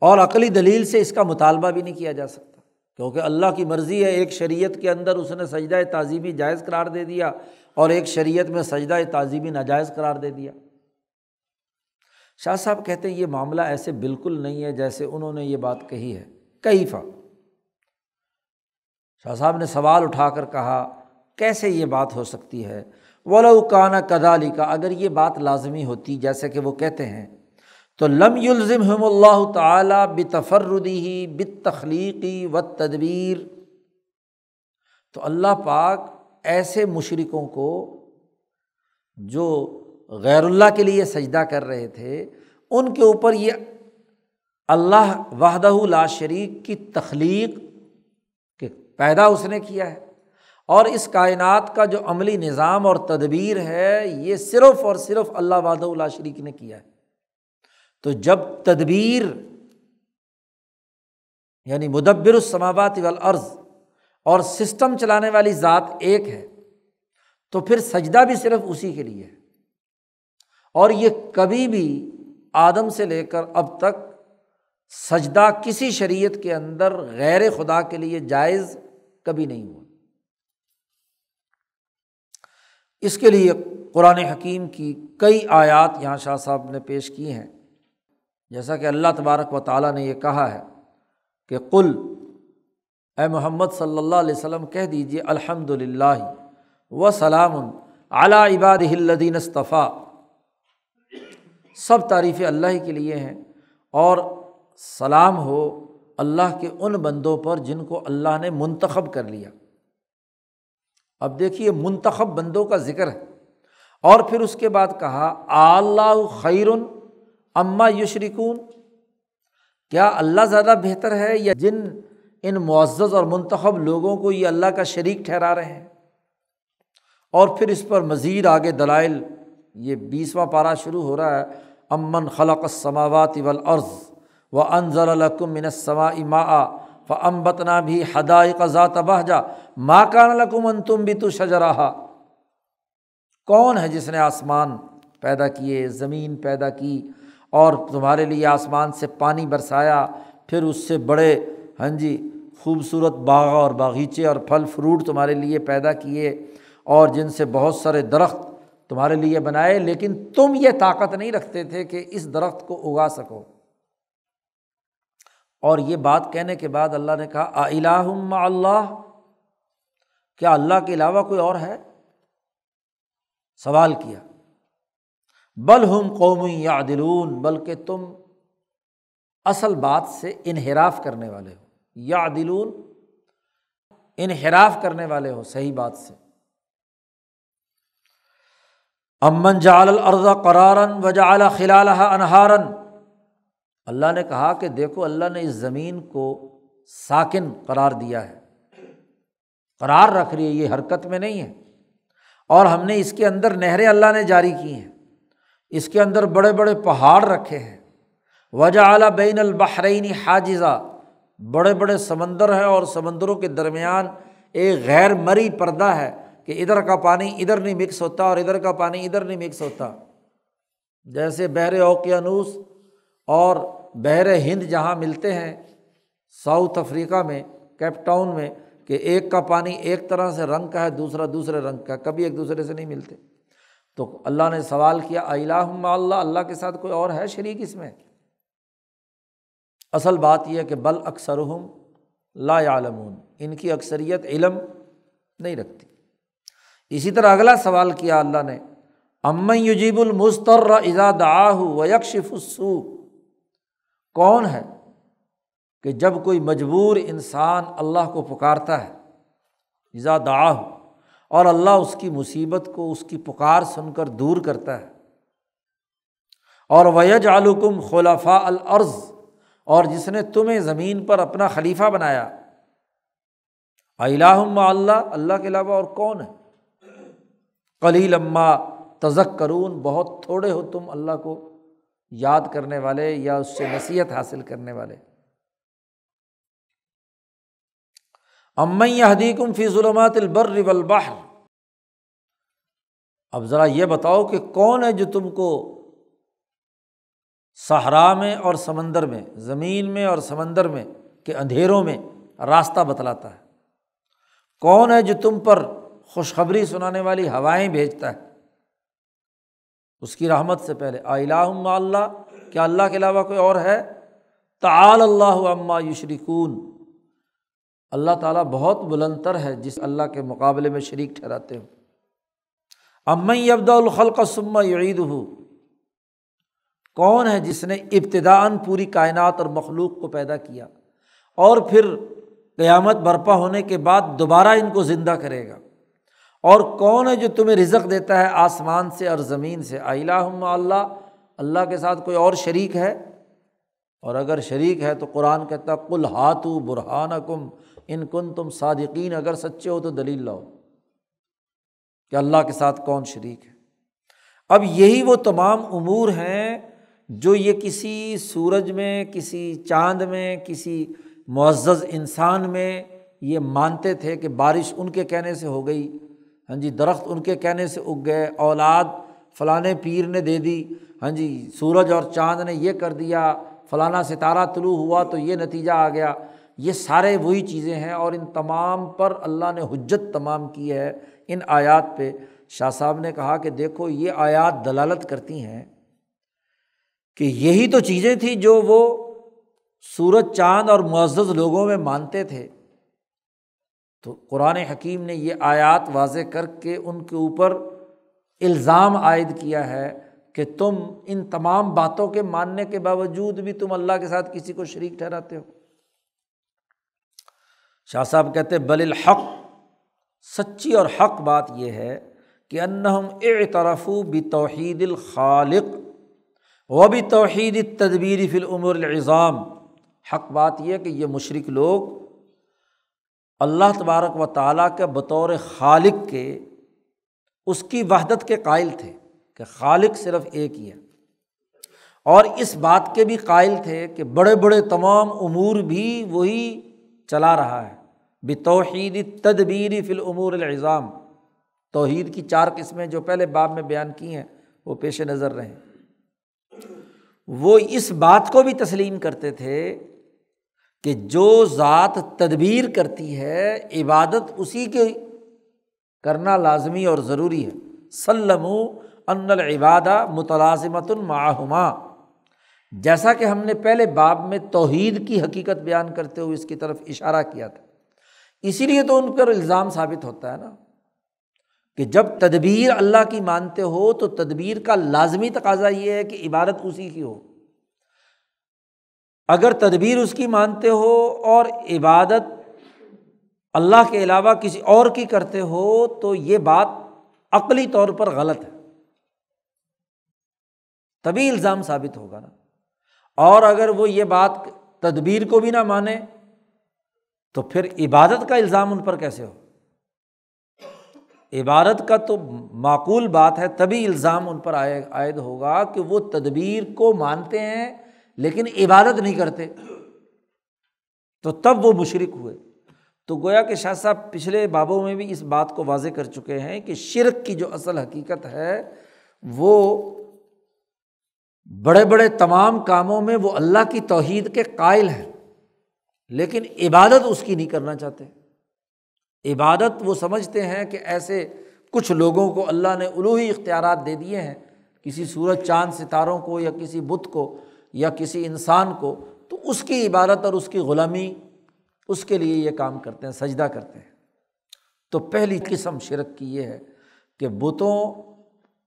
اور عقلی دلیل سے اس کا مطالبہ بھی نہیں کیا جا سکتا، کیونکہ اللہ کی مرضی ہے، ایک شریعت کے اندر اس نے سجدہ تعظیمی جائز قرار دے دیا اور ایک شریعت میں سجدہ تعظیمی ناجائز قرار دے دیا۔ شاہ صاحب کہتے ہیں یہ معاملہ ایسے بالکل نہیں ہے جیسے انہوں نے یہ بات کہی ہے۔ کیفا، شاہ صاحب نے سوال اٹھا کر کہا کیسے یہ بات ہو سکتی ہے؟ وَلَوْ كَانَ كَذَلِكَ، اگر یہ بات لازمی ہوتی جیسے کہ وہ کہتے ہیں، تو لم یلزمہم اللہ تعالی بتفردہ بالتخلیق والتدبیر، تو اللہ پاک ایسے مشرکوں کو جو غیر اللہ کے لیے سجدہ کر رہے تھے، ان کے اوپر یہ اللہ وحدہ لا شریک کی تخلیق کہ پیدا اس نے کیا ہے، اور اس کائنات کا جو عملی نظام اور تدبیر ہے یہ صرف اور صرف اللہ وحدہ لا شریک نے کیا ہے۔ تو جب تدبیر یعنی مدبر السماوات والارض اور سسٹم چلانے والی ذات ایک ہے، تو پھر سجدہ بھی صرف اسی کے لیے ہے، اور یہ کبھی بھی آدم سے لے کر اب تک سجدہ کسی شریعت کے اندر غیر خدا کے لیے جائز کبھی نہیں ہوا۔ اس کے لیے قرآن حکیم کی کئی آیات یہاں شاہ صاحب نے پیش کی ہیں، جیسا کہ اللہ تبارک و تعالیٰ نے یہ کہا ہے کہ قل، اے محمد صلی اللہ علیہ وسلم کہہ دیجیے الحمدللہ وسلام علی عبادہ الذین اصطفیٰ، سب تعریفیں اللہ ہی کے لیے ہیں، اور سلام ہو اللہ کے ان بندوں پر جن کو اللہ نے منتخب کر لیا۔ اب دیکھیے منتخب بندوں کا ذکر ہے، اور پھر اس کے بعد کہا اللہ خیر اما یشرکون، کیا اللہ زیادہ بہتر ہے یا جن ان معزز اور منتخب لوگوں کو یہ اللہ کا شریک ٹھہرا رہے ہیں؟ اور پھر اس پر مزید آگے دلائل، یہ 20واں پارہ شروع ہو رہا ہے، امن خلق السماوات والارض وانزل لکم من السماء ماء فانبتنا بھی حدائق ذات بہجہ ما کان لکم ان تنبتوا شجرہا، کون ہے جس نے آسمان پیدا کیے، زمین پیدا کی، اور تمہارے لیے آسمان سے پانی برسایا، پھر اس سے بڑے خوبصورت باغ اور باغیچے اور پھل فروٹ تمہارے لیے پیدا کیے، اور جن سے بہت سارے درخت تمہارے لیے بنائے، لیکن تم یہ طاقت نہیں رکھتے تھے کہ اس درخت کو اگا سکو۔ اور یہ بات کہنے کے بعد اللہ نے کہا اِلٰہٌ مع اللہ، کیا اللہ کے علاوہ کوئی اور ہے؟ سوال کیا۔ بل ہم قوم یعدلون، بلکہ تم اصل بات سے انحراف کرنے والے ہو، یعدلون انحراف کرنے والے ہو صحیح بات سے۔ امن جعل الارض قرارا وجعل خلالها انہارا، اللہ نے کہا کہ دیکھو اللہ نے اس زمین کو ساکن قرار دیا ہے، قرار رکھ رہی ہے، یہ حرکت میں نہیں ہے، اور ہم نے اس کے اندر نہریں اللہ نے جاری کی ہیں، اس کے اندر بڑے بڑے پہاڑ رکھے ہیں، وجعل بین البحرین حاجزا، بڑے بڑے سمندر ہیں اور سمندروں کے درمیان ایک غیر مرئی پردہ ہے کہ ادھر کا پانی ادھر نہیں مکس ہوتا اور ادھر کا پانی ادھر نہیں مکس ہوتا، جیسے بحر اوقیانوس اور بحر ہند جہاں ملتے ہیں ساؤتھ افریقہ میں کیپ ٹاؤن میں، کہ ایک کا پانی ایک طرح سے رنگ کا ہے، دوسرا دوسرے رنگ کا، کبھی ایک دوسرے سے نہیں ملتے۔ تو اللہ نے سوال کیا الہ مع اللہ، اللہ کے ساتھ کوئی اور ہے شریک اس میں؟ اصل بات یہ ہے کہ بل اکثرہم لا یعلمون، ان کی اکثریت علم نہیں رکھتی۔ اسی طرح اگلا سوال کیا اللہ نے، امن یجیب المضطر اذا دعاہ ویکشف السوء، کون ہے کہ جب کوئی مجبور انسان اللہ کو پکارتا ہے، اذا دعاہ، اور اللہ اس کی مصیبت کو اس کی پکار سن کر دور کرتا ہے، اور وَيَجْعَلُكُمْ خُلَفَاءَ الْأَرْضِ، اور جس نے تمہیں زمین پر اپنا خلیفہ بنایا۔ الہ مع اللہ، اللہ کے علاوہ اور کون ہے؟ قلیلا ما تذکرون، بہت تھوڑے ہو تم اللہ کو یاد کرنے والے یا اس سے نصیحت حاصل کرنے والے۔ امن یہدیکم فی ظلمات البر والبحر، اب ذرا یہ بتاؤ کہ کون ہے جو تم کو صحرا میں اور سمندر میں، زمین میں اور سمندر میں کے اندھیروں میں راستہ بتلاتا ہے؟ کون ہے جو تم پر خوشخبری سنانے والی ہوائیں بھیجتا ہے اس کی رحمت سے پہلے؟ الہ مع اللہ، کیا اللہ کے علاوہ کوئی اور ہے؟ تعالی اللہ عما یشرکون، اللہ تعالیٰ بہت بلند تر ہے جس اللہ کے مقابلے میں شریک ٹھہراتے ہو۔ امن یبدأ الخلق ثم یعیدہ، کون ہے جس نے ابتداءً پوری کائنات اور مخلوق کو پیدا کیا اور پھر قیامت برپا ہونے کے بعد دوبارہ ان کو زندہ کرے گا؟ اور کون ہے جو تمہیں رزق دیتا ہے آسمان سے اور زمین سے؟ الہ مع اللہ، اللہ کے ساتھ کوئی اور شریک ہے؟ اور اگر شریک ہے تو قرآن کہتا ہے قل ہاتوا برہانکم ان کنتم صادقین، اگر سچے ہو تو دلیل لاؤ کہ اللہ کے ساتھ کون شریک ہے۔ اب یہی وہ تمام امور ہیں جو یہ کسی سورج میں، کسی چاند میں، کسی معزز انسان میں یہ مانتے تھے کہ بارش ان کے کہنے سے ہو گئی، ہاں جی، درخت ان کے کہنے سے اگ گئے، اولاد فلانے پیر نے دے دی، ہاں جی، سورج اور چاند نے یہ کر دیا، فلانا ستارہ طلوع ہوا تو یہ نتیجہ آ گیا۔ یہ سارے وہی چیزیں ہیں اور ان تمام پر اللہ نے حجت تمام کی ہے ان آیات پہ۔ شاہ صاحب نے کہا کہ دیکھو یہ آیات دلالت کرتی ہیں کہ یہی تو چیزیں تھیں جو وہ سورج چاند اور معزز لوگوں میں مانتے تھے، تو قرآن حکیم نے یہ آیات واضح کر کے ان کے اوپر الزام عائد کیا ہے کہ تم ان تمام باتوں کے ماننے کے باوجود بھی تم اللہ کے ساتھ کسی کو شریک ٹھہراتے ہو۔ شاہ صاحب کہتے بل الحق، سچی اور حق بات یہ ہے کہ انہم اعترفوا بتوحید الخالق وبتوحید التدبیر فی الامور العظام، حق بات یہ کہ یہ مشرک لوگ اللہ تبارک و تعالیٰ کے بطور خالق کے، اس کی وحدت کے قائل تھے کہ خالق صرف ایک ہی ہے، اور اس بات کے بھی قائل تھے کہ بڑے بڑے تمام امور بھی وہی چلا رہا ہے، بتوحید التدبیر فی الامور العظام۔ توحید کی 4 قسمیں جو پہلے باب میں بیان کی ہیں وہ پیش نظر رہیں۔ وہ اس بات کو بھی تسلیم کرتے تھے کہ جو ذات تدبیر کرتی ہے عبادت اسی کے کرنا لازمی اور ضروری ہے۔ سلموا ان العبادہ متلازمۃ معہما، جیسا کہ ہم نے پہلے باب میں توحید کی حقیقت بیان کرتے ہوئے اس کی طرف اشارہ کیا تھا، اسی لیے تو ان پر الزام ثابت ہوتا ہے نا کہ جب تدبیر اللہ کی مانتے ہو تو تدبیر کا لازمی تقاضا یہ ہے کہ عبادت اسی کی ہو۔ اگر تدبیر اس کی مانتے ہو اور عبادت اللہ کے علاوہ کسی اور کی کرتے ہو تو یہ بات عقلی طور پر غلط ہے، تبھی الزام ثابت ہوگا نا۔ اور اگر وہ یہ بات تدبیر کو بھی نہ مانے تو پھر عبادت کا الزام ان پر کیسے ہو؟ عبادت کا تو معقول بات ہے، تبھی الزام ان پر عائد ہوگا کہ وہ تدبیر کو مانتے ہیں لیکن عبادت نہیں کرتے، تو تب وہ مشرک ہوئے۔ تو گویا کہ شاہ صاحب پچھلے بابوں میں بھی اس بات کو واضح کر چکے ہیں کہ شرک کی جو اصل حقیقت ہے وہ بڑے بڑے تمام کاموں میں وہ اللہ کی توحید کے قائل ہیں لیکن عبادت اس کی نہیں کرنا چاہتے۔ عبادت وہ سمجھتے ہیں کہ ایسے کچھ لوگوں کو اللہ نے الوہی اختیارات دے دیے ہیں، کسی سورج چاند ستاروں کو یا کسی بت کو یا کسی انسان کو، تو اس کی عبادت اور اس کی غلامی، اس کے لیے یہ کام کرتے ہیں، سجدہ کرتے ہیں۔ تو پہلی قسم شرک کی یہ ہے کہ بتوں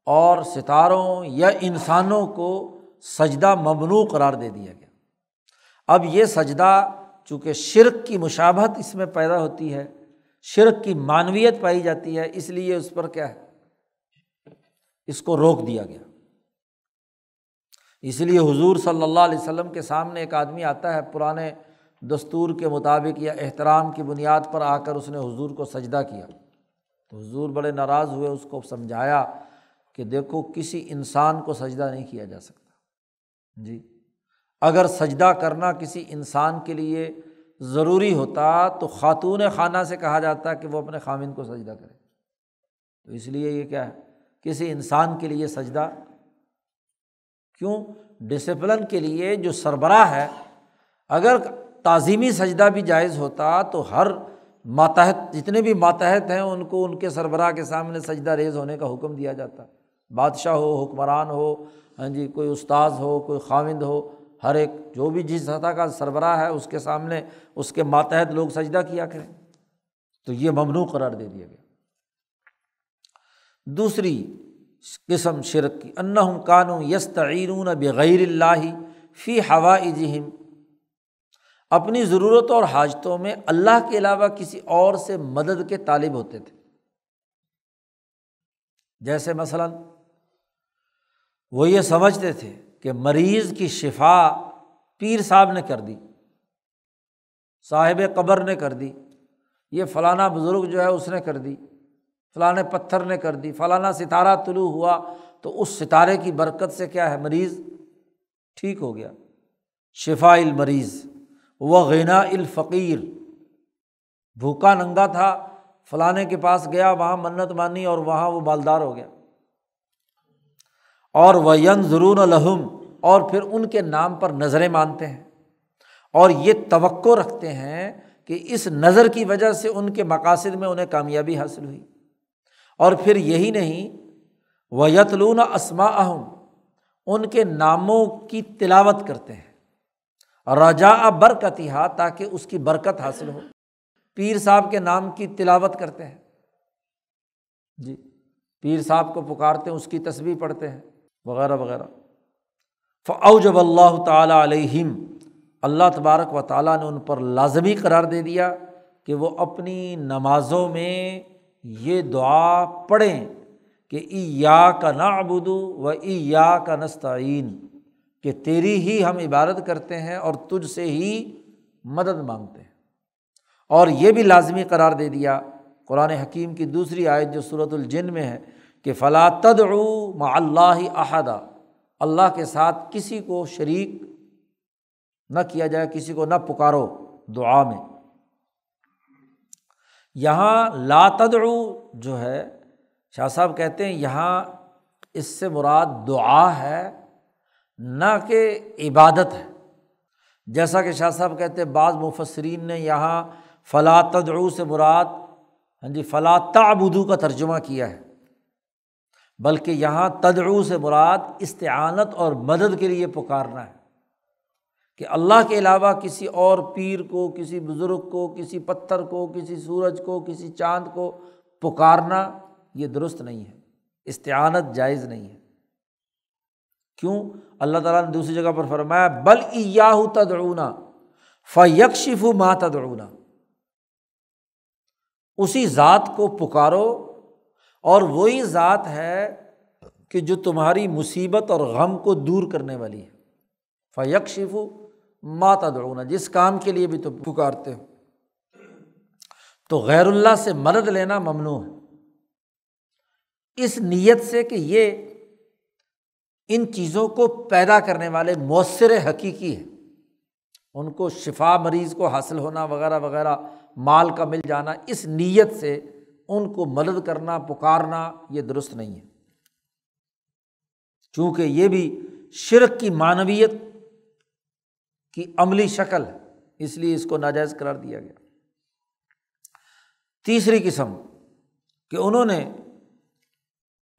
اور ستاروں یا انسانوں کو سجدہ ممنوع قرار دے دیا گیا۔ اب یہ سجدہ چونکہ شرک کی مشابہت اس میں پیدا ہوتی ہے، شرک کی معنویت پائی جاتی ہے، اس لیے اس پر کیا ہے، اس کو روک دیا گیا۔ اس لیے حضور صلی اللہ علیہ وسلم کے سامنے ایک آدمی آتا ہے، پرانے دستور کے مطابق یا احترام کی بنیاد پر آ کر اس نے حضور کو سجدہ کیا، تو حضور بڑے ناراض ہوئے، اس کو سمجھایا کہ دیکھو کسی انسان کو سجدہ نہیں کیا جا سکتا جی، اگر سجدہ کرنا کسی انسان کے لیے ضروری ہوتا تو خاتون خانہ سے کہا جاتا کہ وہ اپنے خامند کو سجدہ کرے، تو اس لیے یہ کیا ہے، کسی انسان کے لیے سجدہ کیوں؟ ڈسپلن کے لیے جو سربراہ ہے، اگر تعظیمی سجدہ بھی جائز ہوتا تو ہر ماتحت، جتنے بھی ماتحت ہیں ان کو ان کے سربراہ کے سامنے سجدہ ریز ہونے کا حکم دیا جاتا، بادشاہ ہو، حکمران ہو، ہاں جی، کوئی استاذ ہو، کوئی خاوند ہو، ہر ایک جو بھی جس سطح کا سربراہ ہے اس کے سامنے اس کے ماتحت لوگ سجدہ کیا کریں، تو یہ ممنوع قرار دے دیا گیا۔ دوسری قسم شرک کی، انہم کانوا یستعینون بغیر اللہ فی حوائجہم، اپنی ضرورتوں اور حاجتوں میں اللہ کے علاوہ کسی اور سے مدد کے طالب ہوتے تھے۔ جیسے مثلاً وہ یہ سمجھتے تھے کہ مریض کی شفا پیر صاحب نے کر دی، صاحب قبر نے کر دی، یہ فلانا بزرگ جو ہے اس نے کر دی، فلانے پتھر نے کر دی، فلانا ستارہ طلوع ہوا تو اس ستارے کی برکت سے کیا ہے، مریض ٹھیک ہو گیا۔ شفاء المریض وغناء الفقیر، بھوکا ننگا تھا، فلانے کے پاس گیا، وہاں منت مانی اور وہاں وہ مالدار ہو گیا۔ اور وینظرون لہم، اور پھر ان کے نام پر نظریں مانتے ہیں اور یہ توقع رکھتے ہیں کہ اس نظر کی وجہ سے ان کے مقاصد میں انہیں کامیابی حاصل ہوئی۔ اور پھر یہی نہیں، ویتلون اسماءہم، ان کے ناموں کی تلاوت کرتے ہیں، رجاء برکتہا، تاکہ اس کی برکت حاصل ہو۔ پیر صاحب کے نام کی تلاوت کرتے ہیں جی، پیر صاحب کو پکارتے ہیں، اس کی تسبیح پڑھتے ہیں وغیرہ وغیرہ۔ فاوجب اللہ تعالیٰ علیہم، اللہ تبارک و تعالیٰ نے ان پر لازمی قرار دے دیا کہ وہ اپنی نمازوں میں یہ دعا پڑھیں کہ ایاک نعبد و ایاک نستعین، کہ تیری ہی ہم عبادت کرتے ہیں اور تجھ سے ہی مدد مانگتے ہیں۔ اور یہ بھی لازمی قرار دے دیا قرآن حکیم کی دوسری آیت جو سورۃ الجن میں ہے کہ فلا تدعوا مع اللہ احدا، اللہ کے ساتھ کسی کو شریک نہ کیا جائے، کسی کو نہ پکارو دعا میں۔ یہاں لا تدعو جو ہے، شاہ صاحب کہتے ہیں یہاں اس سے مراد دعا ہے نہ کہ عبادت ہے، جیسا کہ شاہ صاحب کہتے ہیں بعض مفسرین نے یہاں فلا تدعو سے مراد فلا تعبدو کا ترجمہ کیا ہے، بلکہ یہاں تدعو سے مراد استعانت اور مدد کے لیے پکارنا ہے، کہ اللہ کے علاوہ کسی اور پیر کو، کسی بزرگ کو، کسی پتھر کو، کسی سورج کو، کسی چاند کو پکارنا یہ درست نہیں ہے، استعانت جائز نہیں ہے۔ کیوں؟ اللہ تعالیٰ نے دوسری جگہ پر فرمایا بل ایاہ تدعون فیکشف ما تدعون، اسی ذات کو پکارو اور وہی ذات ہے کہ جو تمہاری مصیبت اور غم کو دور کرنے والی ہے، فیکشف ما تدعون، جس کام کے لیے بھی تم پکارتے ہو۔ تو غیر اللہ سے مدد لینا ممنوع ہے، اس نیت سے کہ یہ ان چیزوں کو پیدا کرنے والے مؤثر حقیقی ہیں، ان کو شفا مریض کو حاصل ہونا وغیرہ وغیرہ، مال کا مل جانا، اس نیت سے ان کو مدد کرنا پکارنا یہ درست نہیں ہے، چونکہ یہ بھی شرک کی معنویت کی عملی شکل ہے، اس لیے اس کو ناجائز قرار دیا گیا۔ تیسری قسم کہ انہوں نے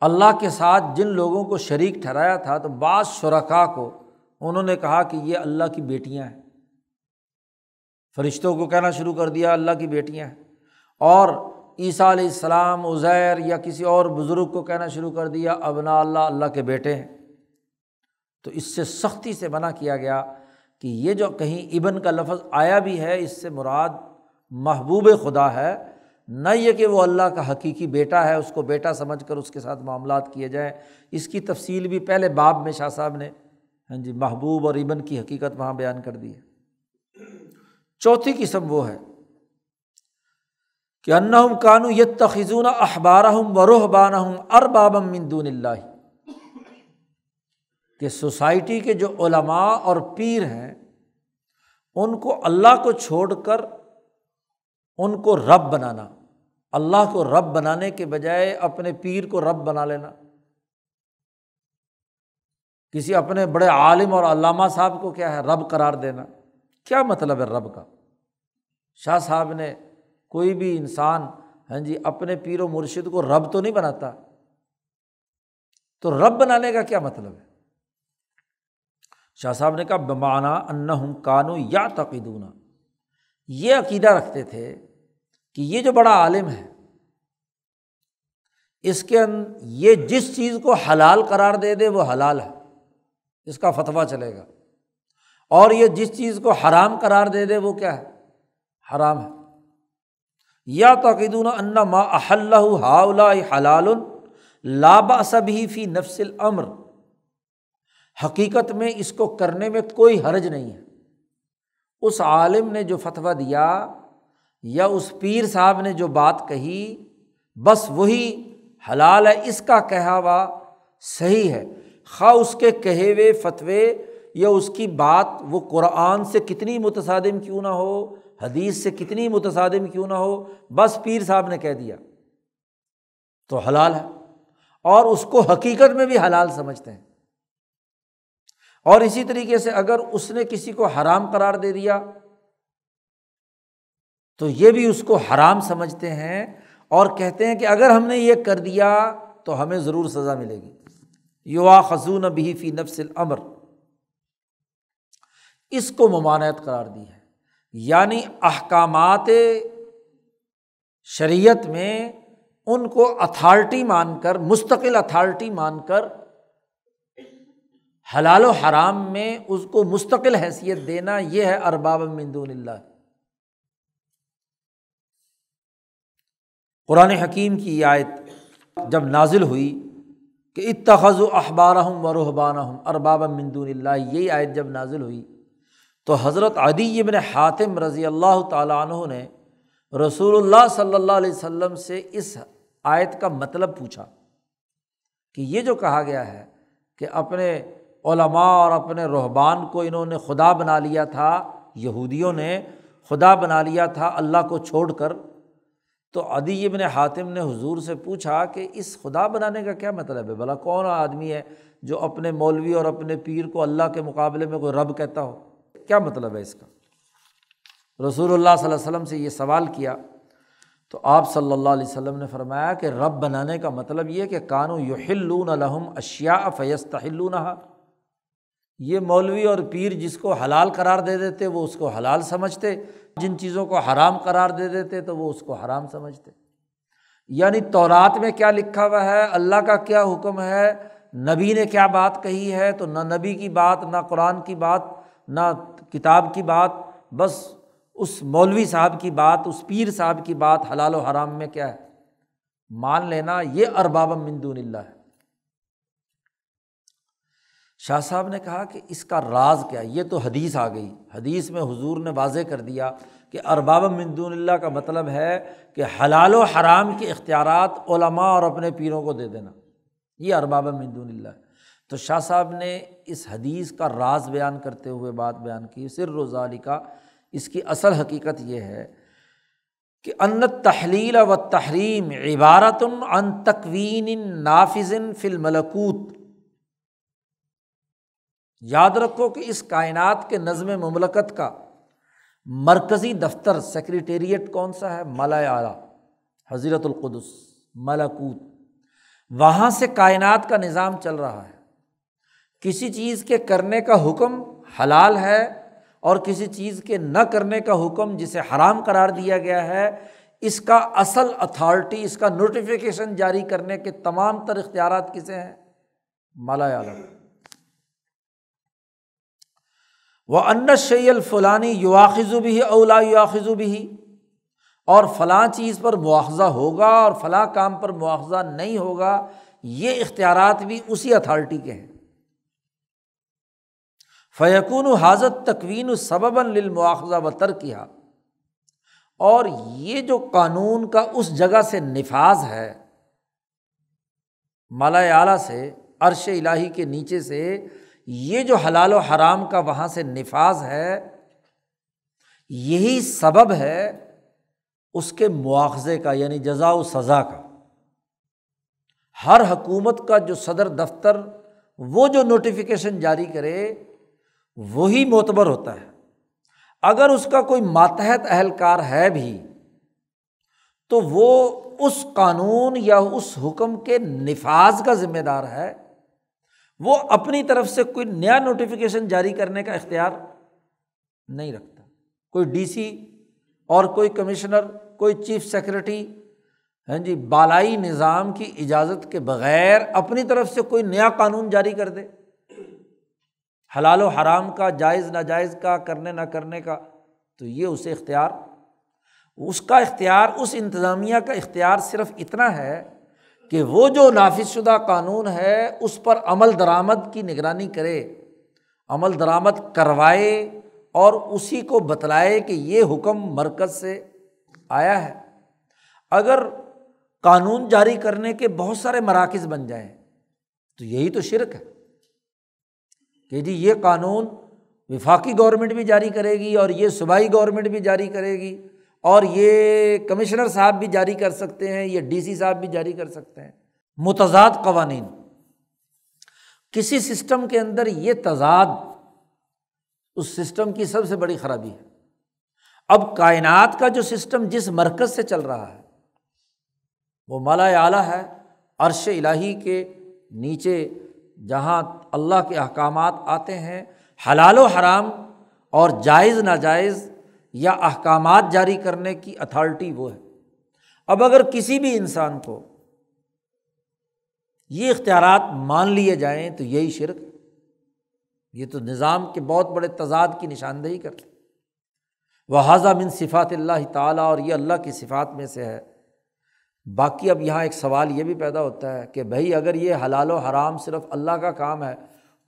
اللہ کے ساتھ جن لوگوں کو شریک ٹھہرایا تھا تو بعض شرکاء کو انہوں نے کہا کہ یہ اللہ کی بیٹیاں ہیں، فرشتوں کو کہنا شروع کر دیا اللہ کی بیٹیاں ہیں، اور عیسیٰ علیہ السلام، عزیر یا کسی اور بزرگ کو کہنا شروع کر دیا ابنا اللہ، اللہ کے بیٹے ہیں۔ تو اس سے سختی سے منع کیا گیا کہ یہ جو کہیں ابن کا لفظ آیا بھی ہے، اس سے مراد محبوب خدا ہے، نہ یہ کہ وہ اللہ کا حقیقی بیٹا ہے، اس کو بیٹا سمجھ کر اس کے ساتھ معاملات کیے جائیں۔ اس کی تفصیل بھی پہلے باب میں شاہ صاحب نے محبوب اور ابن کی حقیقت وہاں بیان کر دی ہے۔ چوتھی قسم وہ ہے کہ انہم کانوا یتخذون احبارہم ورہبانہم اربابا من دون اللہ، کہ سوسائٹی کے جو علماء اور پیر ہیں ان کو اللہ کو چھوڑ کر ان کو رب بنانا، اللہ کو رب بنانے کے بجائے اپنے پیر کو رب بنا لینا، کسی اپنے بڑے عالم اور علامہ صاحب کو کیا ہے رب قرار دینا۔ کیا مطلب ہے رب کا؟ شاہ صاحب نے کوئی بھی انسان اپنے پیر و مرشد کو رب تو نہیں بناتا، تو رب بنانے کا کیا مطلب ہے؟ شاہ صاحب نے کہا بمعنی انہم کانوا یعتقدون، یہ عقیدہ رکھتے تھے کہ یہ جو بڑا عالم ہے اس کے یہ جس چیز کو حلال قرار دے دے وہ حلال ہے، اس کا فتویٰ چلے گا، اور یہ جس چیز کو حرام قرار دے دے وہ کیا ہے حرام ہے۔ یعتقدون ان ما احلہ ہؤلاء حلال لا بأس به فی نفس الامر، حقیقت میں اس کو کرنے میں کوئی حرج نہیں ہے۔ اس عالم نے جو فتویٰ دیا یا اس پیر صاحب نے جو بات کہی بس وہی حلال ہے، اس کا کہا ہوا صحیح ہے، خواہ اس کے کہے ہوئے فتوے یا اس کی بات وہ قرآن سے کتنی متصادم کیوں نہ ہو، حدیث سے کتنی متصادم کیوں نہ ہو، بس پیر صاحب نے کہہ دیا تو حلال ہے، اور اس کو حقیقت میں بھی حلال سمجھتے ہیں۔ اور اسی طریقے سے اگر اس نے کسی کو حرام قرار دے دیا تو یہ بھی اس کو حرام سمجھتے ہیں، اور کہتے ہیں کہ اگر ہم نے یہ کر دیا تو ہمیں ضرور سزا ملے گی۔ یؤاخذون بہ فی نفس الامر، اس کو ممانعت قرار دی ہے، یعنی احکامات شریعت میں ان کو اتھارٹی مان کر، مستقل اتھارٹی مان کر، حلال و حرام میں اس کو مستقل حیثیت دینا، یہ ہے ارباب من دون اللہ۔ قرآن حکیم کی یہ آیت جب نازل ہوئی کہ اتخذوا احبارہم ورہبانہم اربابا من دون اللہ، یہی آیت جب نازل ہوئی تو حضرت عدی بن حاتم رضی اللہ تعالیٰ عنہ نے رسول اللہ صلی اللہ علیہ وسلم سے اس آیت کا مطلب پوچھا کہ یہ جو کہا گیا ہے کہ اپنے علماء اور اپنے رہبان کو انہوں نے خدا بنا لیا تھا، یہودیوں نے خدا بنا لیا تھا اللہ کو چھوڑ کر، تو عدی بن حاتم نے حضور سے پوچھا کہ اس خدا بنانے کا کیا مطلب ہے؟ بھلا کون آدمی ہے جو اپنے مولوی اور اپنے پیر کو اللہ کے مقابلے میں کوئی رب کہتا ہو؟ کیا مطلب ہے اس کا؟ رسول اللہ صلی اللہ علیہ وسلم سے یہ سوال کیا تو آپ صلی اللہ علیہ وسلم نے فرمایا کہ رب بنانے کا مطلب یہ کہ کانوا یحلون لہم اشیاء فیستحلونہا، یہ مولوی اور پیر جس کو حلال قرار دے دیتے وہ اس کو حلال سمجھتے، جن چیزوں کو حرام قرار دے دیتے تو وہ اس کو حرام سمجھتے۔ یعنی تورات میں کیا لکھا ہوا ہے، اللہ کا کیا حکم ہے، نبی نے کیا بات کہی ہے، تو نہ نبی کی بات، نہ قرآن کی بات، نہ کتاب کی بات، بس اس مولوی صاحب کی بات، اس پیر صاحب کی بات حلال و حرام میں کیا ہے مان لینا، یہ ارباب من دون اللہ ہے۔ شاہ صاحب نے کہا کہ اس کا راز کیا ہے؟ یہ تو حدیث آ گئی، حدیث میں حضور نے واضح کر دیا کہ ارباب من دون اللہ کا مطلب ہے کہ حلال و حرام کے اختیارات علماء اور اپنے پیروں کو دے دینا، یہ ارباب من دون اللہ ہے۔ تو شاہ صاحب نے اس حدیث کا راز بیان کرتے ہوئے بات بیان کی، سر ذالک، اس کی اصل حقیقت یہ ہے کہ ان التحلیل والتحریم عبارۃ عن تکوین نافذ فی الملکوت۔ یاد رکھو کہ اس کائنات کے نظم مملکت کا مرکزی دفتر سیکریٹریٹ کون سا ہے؟ ملأ اعلیٰ، حضرت القدس، ملکوت، وہاں سے کائنات کا نظام چل رہا ہے۔ کسی چیز کے کرنے کا حکم حلال ہے اور کسی چیز کے نہ کرنے کا حکم جسے حرام قرار دیا گیا ہے، اس کا اصل اتھارٹی، اس کا نوٹیفیکیشن جاری کرنے کے تمام تر اختیارات کسے ہیں؟ ملأ اعلیٰ۔ وَأَنَّ الشَّيْءَ الْفُلَانِي يُؤَاخِذُ بِهِ أَوْ لَا يُؤَاخِذُ بِهِ، اور فلاں چیز پر مواخذہ ہوگا اور فلاں کام پر مواخذہ نہیں ہوگا، یہ اختیارات بھی اسی اتھارٹی کے ہیں۔ فَيَكُونُ هَذَا التَّكْوِينُ سَبَبًا لِلْمُؤَاخَذَةِ وَتَرْكِهَا، اور یہ جو قانون کا اس جگہ سے نفاذ ہے، ملأ اعلیٰ سے، عرش الہی کے نیچے سے، یہ جو حلال و حرام کا وہاں سے نفاذ ہے، یہی سبب ہے اس کے مواخذے کا، یعنی جزا و سزا کا۔ ہر حکومت کا جو صدر دفتر وہ جو نوٹیفیکیشن جاری کرے وہی معتبر ہوتا ہے۔ اگر اس کا کوئی ماتحت اہلکار ہے بھی تو وہ اس قانون یا اس حکم کے نفاذ کا ذمہ دار ہے، وہ اپنی طرف سے کوئی نیا نوٹیفیکیشن جاری کرنے کا اختیار نہیں رکھتا۔ کوئی ڈی سی اور کوئی کمشنر، کوئی چیف سیکرٹری، بالائی نظام کی اجازت کے بغیر اپنی طرف سے کوئی نیا قانون جاری کر دے، حلال و حرام کا، جائز ناجائز کا، کرنے نہ کرنے کا، تو یہ اسے اختیار، اس کا اختیار، اس انتظامیہ کا اختیار صرف اتنا ہے کہ وہ جو نافذ شدہ قانون ہے اس پر عمل درآمد کی نگرانی کرے، عمل درآمد کروائے اور اسی کو بتلائے کہ یہ حکم مرکز سے آیا ہے۔ اگر قانون جاری کرنے کے بہت سارے مراکز بن جائیں تو یہی تو شرک ہے کہ جی یہ قانون وفاقی گورنمنٹ بھی جاری کرے گی اور یہ صوبائی گورنمنٹ بھی جاری کرے گی اور یہ کمشنر صاحب بھی جاری کر سکتے ہیں، یہ ڈی سی صاحب بھی جاری کر سکتے ہیں۔ متضاد قوانین، کسی سسٹم کے اندر یہ تضاد اس سسٹم کی سب سے بڑی خرابی ہے۔ اب کائنات کا جو سسٹم جس مرکز سے چل رہا ہے وہ ملأ اعلیٰ ہے، عرش الہی کے نیچے جہاں اللہ کے احکامات آتے ہیں، حلال و حرام اور جائز ناجائز یا احکامات جاری کرنے کی اتھارٹی وہ ہے۔ اب اگر کسی بھی انسان کو یہ اختیارات مان لیے جائیں تو یہی شرک، یہ تو نظام کے بہت بڑے تضاد کی نشاندہی کرتے۔ وَهَذَا مِن صفات اللہ تعالیٰ، اور یہ اللہ کی صفات میں سے ہے۔ باقی اب یہاں ایک سوال یہ بھی پیدا ہوتا ہے کہ بھائی اگر یہ حلال و حرام صرف اللہ کا کام ہے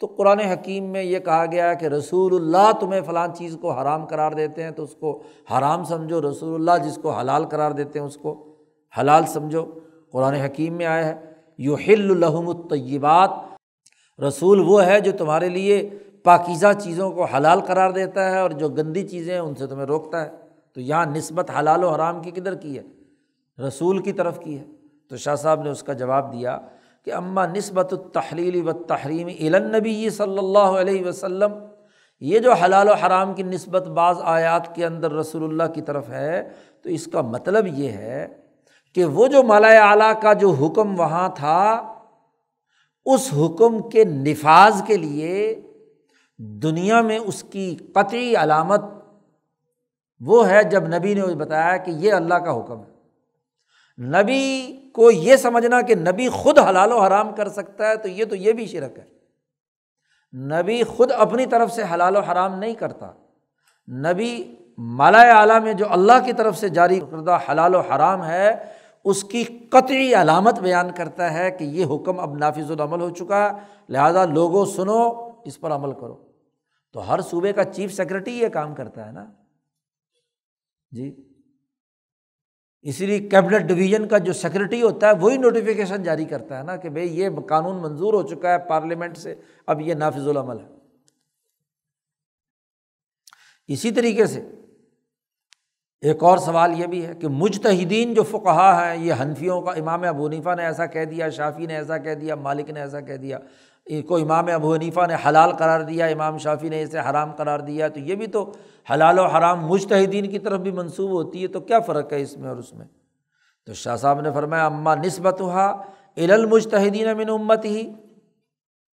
تو قرآن حکیم میں یہ کہا گیا ہے کہ رسول اللہ تمہیں فلاں چیز کو حرام قرار دیتے ہیں تو اس کو حرام سمجھو، رسول اللہ جس کو حلال قرار دیتے ہیں اس کو حلال سمجھو۔ قرآن حکیم میں آیا ہے یحل لہم الطیبات، رسول وہ ہے جو تمہارے لیے پاکیزہ چیزوں کو حلال قرار دیتا ہے اور جو گندی چیزیں ہیں ان سے تمہیں روکتا ہے۔ تو یہاں نسبت حلال و حرام کی کدھر کی ہے؟ رسول کی طرف کی ہے۔ تو شاہ صاحب نے اس کا جواب دیا کہ اما نسبت التحلیل والتحریم الی النبی صلی اللہ علیہ وسلم، یہ جو حلال و حرام کی نسبت بعض آیات کے اندر رسول اللہ کی طرف ہے تو اس کا مطلب یہ ہے کہ وہ جو ملأ اعلیٰ کا جو حکم وہاں تھا اس حکم کے نفاذ کے لیے دنیا میں اس کی قطعی علامت وہ ہے جب نبی نے بتایا کہ یہ اللہ کا حکم ہے۔ نبی کو یہ سمجھنا کہ نبی خود حلال و حرام کر سکتا ہے تو یہ بھی شرک ہے۔ نبی خود اپنی طرف سے حلال و حرام نہیں کرتا، نبی ملأ اعلیٰ میں جو اللہ کی طرف سے جاری کردہ حلال و حرام ہے اس کی قطعی علامت بیان کرتا ہے کہ یہ حکم اب نافذ العمل ہو چکا ہے، لہٰذا لوگوں سنو، اس پر عمل کرو۔ تو ہر صوبے کا چیف سیکرٹری یہ کام کرتا ہے نا جی، اسی لیے کیبنٹ ڈویژن کا جو سیکرٹری ہوتا ہے وہی نوٹیفیکیشن جاری کرتا ہے نا کہ بھئی یہ قانون منظور ہو چکا ہے پارلیمنٹ سے، اب یہ نافذ العمل ہے۔ اسی طریقے سے ایک اور سوال یہ بھی ہے کہ مجتہدین جو فقہا ہیں، یہ حنفیوں کا امام ابو حنیفہ نے ایسا کہہ دیا، شافعی نے ایسا کہہ دیا، مالک نے ایسا کہہ دیا، کو امام ابو حنیفہ نے حلال قرار دیا، امام شافعی نے اسے حرام قرار دیا، تو یہ بھی تو حلال و حرام مجتہدین کی طرف بھی منسوب ہوتی ہے، تو کیا فرق ہے اس میں اور اس میں؟ تو شاہ صاحب نے فرمایا اما نسبتها الی المجتہدین من امتہ،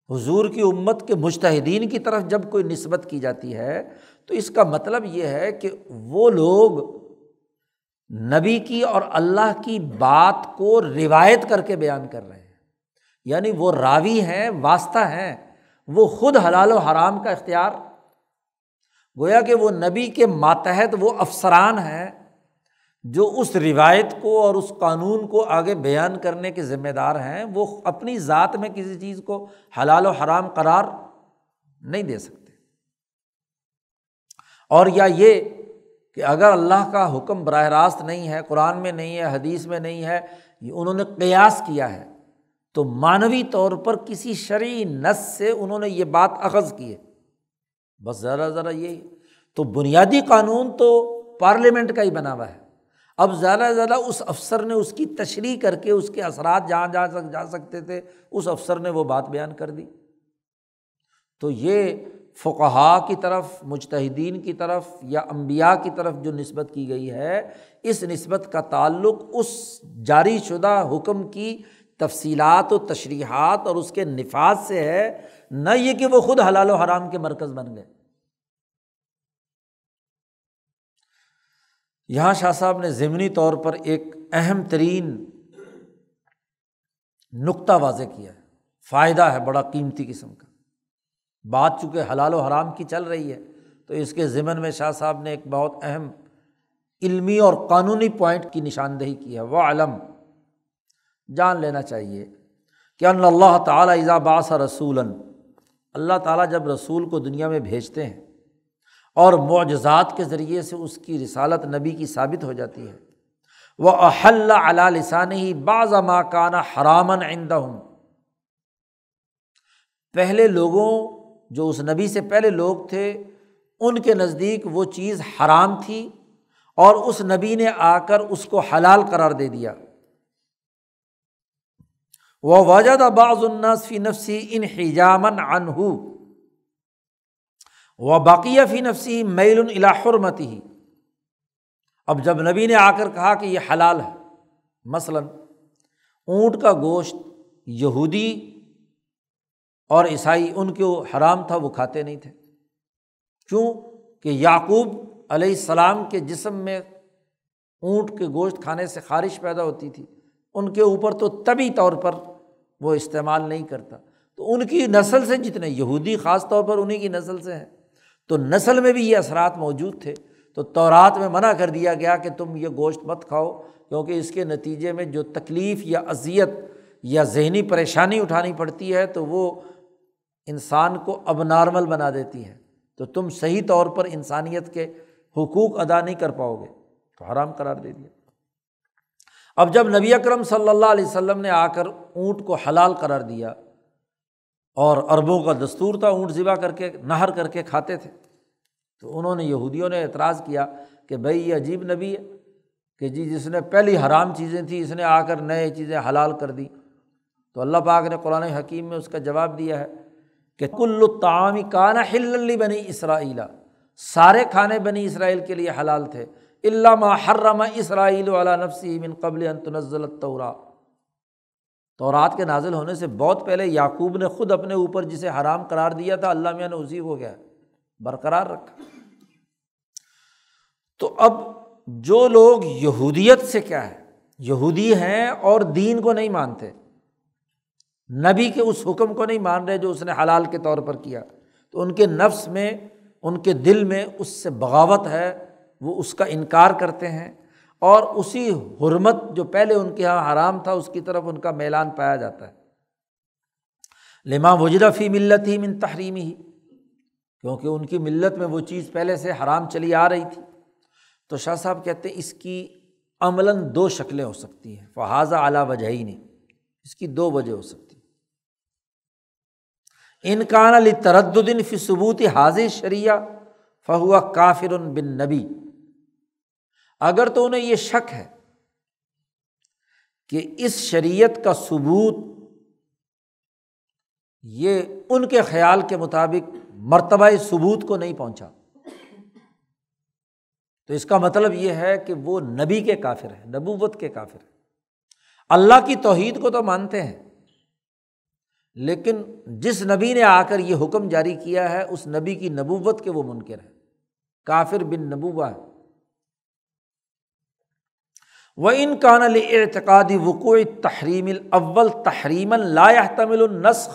حضور کی امت کے مجتہدین کی طرف جب کوئی نسبت کی جاتی ہے تو اس کا مطلب یہ ہے کہ وہ لوگ نبی کی اور اللہ کی بات کو روایت کر کے بیان کر رہے ہیں، یعنی وہ راوی ہیں، واسطہ ہیں، وہ خود حلال و حرام کا اختیار، گویا کہ وہ نبی کے ماتحت وہ افسران ہیں جو اس روایت کو اور اس قانون کو آگے بیان کرنے کے ذمہ دار ہیں، وہ اپنی ذات میں کسی چیز کو حلال و حرام قرار نہیں دے سکتے۔ اور یا یہ کہ اگر اللہ کا حکم براہ راست نہیں ہے، قرآن میں نہیں ہے، حدیث میں نہیں ہے، یہ انہوں نے قیاس کیا ہے، تو معنوی طور پر کسی شرعی نص سے انہوں نے یہ بات اخذ کی ہے، بس ذرا یہی۔ تو بنیادی قانون تو پارلیمنٹ کا ہی بنا ہوا ہے، اب زیادہ اس افسر نے اس کی تشریح کر کے اس کے اثرات جہاں جا سکتے تھے اس افسر نے وہ بات بیان کر دی۔ تو یہ فقہا کی طرف، مجتہدین کی طرف یا انبیاء کی طرف جو نسبت کی گئی ہے، اس نسبت کا تعلق اس جاری شدہ حکم کی تفصیلات و تشریحات اور اس کے نفاذ سے ہے، نہ یہ کہ وہ خود حلال و حرام کے مرکز بن گئے۔ یہاں شاہ صاحب نے ضمنی طور پر ایک اہم ترین نقطہ واضح کیا ہے، فائدہ ہے بڑا قیمتی قسم کا۔ بات چونکہ حلال و حرام کی چل رہی ہے تو اس کے ضمن میں شاہ صاحب نے ایک بہت اہم علمی اور قانونی پوائنٹ کی نشاندہی کی ہے۔ وَاعْلَمْ، جان لینا چاہیے کہ ان اللہ تعالیٰ اذا بعث رسولاً، اللہ تعالیٰ جب رسول کو دنیا میں بھیجتے ہیں اور معجزات کے ذریعے سے اس کی رسالت نبی کی ثابت ہو جاتی ہے، وَأَحَلَّ عَلَىٰ لِسَانِهِ بَعْضَ مَا كَانَ حَرَامًا عِندَهُمْ، پہلے لوگوں جو اس نبی سے پہلے لوگ تھے ان کے نزدیک وہ چیز حرام تھی اور اس نبی نے آ کر اس کو حلال قرار دے دیا۔ وَوَجَدَ بَعْضُ النَّاسِ فِي نَفْسِهِ انْحِجَامًا عَنْهُ وَبَقِيَ فِي نَفْسِهِ مَيْلٌ إِلَىٰ حُرْمَتِهِ، اب جب نبی نے آ کر کہا کہ یہ حلال ہے، مثلاً اونٹ کا گوشت یہودی اور عیسائی ان کو حرام تھا، وہ کھاتے نہیں تھے، کیوں کہ یعقوب علیہ السلام کے جسم میں اونٹ کے گوشت کھانے سے خارش پیدا ہوتی تھی، ان کے اوپر تو طبعی طور پر وہ استعمال نہیں کرتا، تو ان کی نسل سے جتنے یہودی خاص طور پر انہی کی نسل سے ہیں، تو نسل میں بھی یہ اثرات موجود تھے، تو تورات میں منع کر دیا گیا کہ تم یہ گوشت مت کھاؤ، کیونکہ اس کے نتیجے میں جو تکلیف یا اذیت یا ذہنی پریشانی اٹھانی پڑتی ہے تو وہ انسان کو اب نارمل بنا دیتی ہے، تو تم صحیح طور پر انسانیت کے حقوق ادا نہیں کر پاؤ گے، تو حرام قرار دے دیا۔ اب جب نبی اکرم صلی اللہ علیہ وسلم نے آ کر اونٹ کو حلال قرار دیا، اور عربوں کا دستور تھا اونٹ ذبح کر کے نہر کر کے کھاتے تھے، تو انہوں نے یہودیوں نے اعتراض کیا کہ بھئی یہ عجیب نبی ہے کہ جس نے پہلی حرام چیزیں تھیں اس نے آ کر نئے چیزیں حلال کر دی۔ تو اللہ پاک نے قرآن حکیم میں اس کا جواب دیا ہے کہ کل الطعام کان حلا لبنی اسرائیل، سارے کھانے بنی اسرائیل کے لیے حلال تھے، الا ما حرم اسرائیل علی نفسہ من قبل ان تنزل التوراۃ، تورات کے نازل ہونے سے بہت پہلے یعقوب نے خود اپنے اوپر جسے حرام قرار دیا تھا اللہ میاں نے اسی کو گیا برقرار رکھا۔ تو اب جو لوگ یہودیت سے کیا ہے، یہودی ہیں اور دین کو نہیں مانتے، نبی کے اس حکم کو نہیں مان رہے جو اس نے حلال کے طور پر کیا، تو ان کے نفس میں، ان کے دل میں اس سے بغاوت ہے، وہ اس کا انکار کرتے ہیں، اور اسی حرمت جو پہلے ان کے یہاں حرام تھا اس کی طرف ان کا میلان پایا جاتا ہے۔ لما وجد فی ملتہ من تحریمہ، کیونکہ ان کی ملت میں وہ چیز پہلے سے حرام چلی آ رہی تھی۔ تو شاہ صاحب کہتے ہیں اس کی عملاً دو شکلیں ہو سکتی ہیں، فہذا علی وجہین، اس کی دو وجہ ہو سکتی ہیں۔ ان کان لتردد فی ثبوت ھذہ الشریعہ فہو کافر بالنبی، اگر تو انہیں یہ شک ہے کہ اس شریعت کا ثبوت یہ ان کے خیال کے مطابق مرتبہ ثبوت کو نہیں پہنچا، تو اس کا مطلب یہ ہے کہ وہ نبی کے کافر ہیں، نبوت کے کافر ہیں۔ اللہ کی توحید کو تو مانتے ہیں، لیکن جس نبی نے آ کر یہ حکم جاری کیا ہے اس نبی کی نبوت کے وہ منکر ہیں، کافر بن نبوہ ہے۔ وَإِن كَانَ لِاعْتِقَادِ وُقُوعِ التَّحْرِيمِ الْأَوَّلِ تَحْرِيمًا لَا يَحْتَمِلُ النَّسْخَ،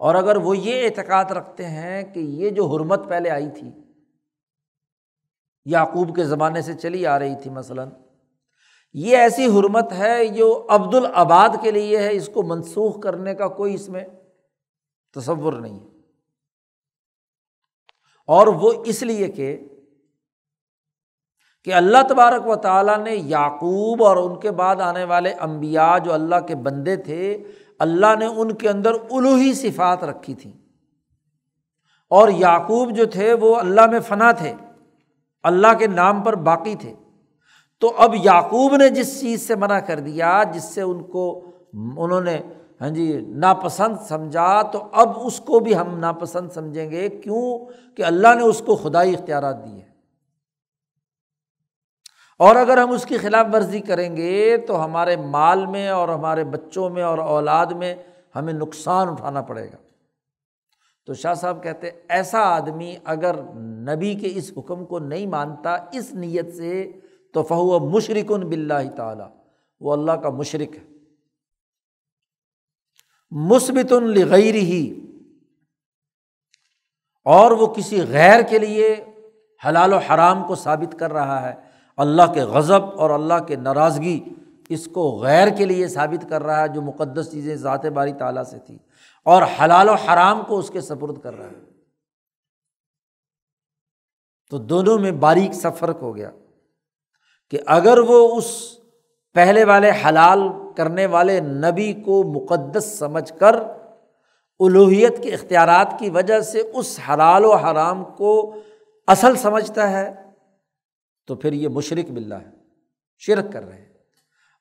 اور اگر وہ یہ اعتقاد رکھتے ہیں کہ یہ جو حرمت پہلے آئی تھی یعقوب کے زمانے سے چلی آ رہی تھی، مثلاً یہ ایسی حرمت ہے جو عبد العباد کے لیے ہے، اس کو منسوخ کرنے کا کوئی اس میں تصور نہیں ہے، اور وہ اس لیے کہ اللہ تبارک و تعالیٰ نے یعقوب اور ان کے بعد آنے والے انبیاء جو اللہ کے بندے تھے، اللہ نے ان کے اندر الوہی صفات رکھی تھیں، اور یعقوب جو تھے وہ اللہ میں فنا تھے، اللہ کے نام پر باقی تھے۔ تو اب یعقوب نے جس چیز سے منع کر دیا، جس سے انہوں نے ناپسند سمجھا، تو اب اس کو بھی ہم ناپسند سمجھیں گے، کیوں کہ اللہ نے اس کو خدائی اختیارات دی ہے، اور اگر ہم اس کی خلاف ورزی کریں گے تو ہمارے مال میں اور ہمارے بچوں میں اور اولاد میں ہمیں نقصان اٹھانا پڑے گا۔ تو شاہ صاحب کہتے ہیں ایسا آدمی اگر نبی کے اس حکم کو نہیں مانتا اس نیت سے تو فہو مشرک باللہ تعالی، وہ اللہ کا مشرک ہے، مثبت لغیرہ، اور وہ کسی غیر کے لیے حلال و حرام کو ثابت کر رہا ہے، اللہ کے غضب اور اللہ کے ناراضگی اس کو غیر کے لیے ثابت کر رہا ہے جو مقدس چیزیں ذات باری تعالیٰ سے تھی، اور حلال و حرام کو اس کے سپرد کر رہا ہے۔ تو دونوں میں باریک سا فرق ہو گیا کہ اگر وہ اس پہلے والے حلال کرنے والے نبی کو مقدس سمجھ کر الوہیت کے اختیارات کی وجہ سے اس حلال و حرام کو اصل سمجھتا ہے تو پھر یہ مشرک باللہ ہے، شرک کر رہے ہیں۔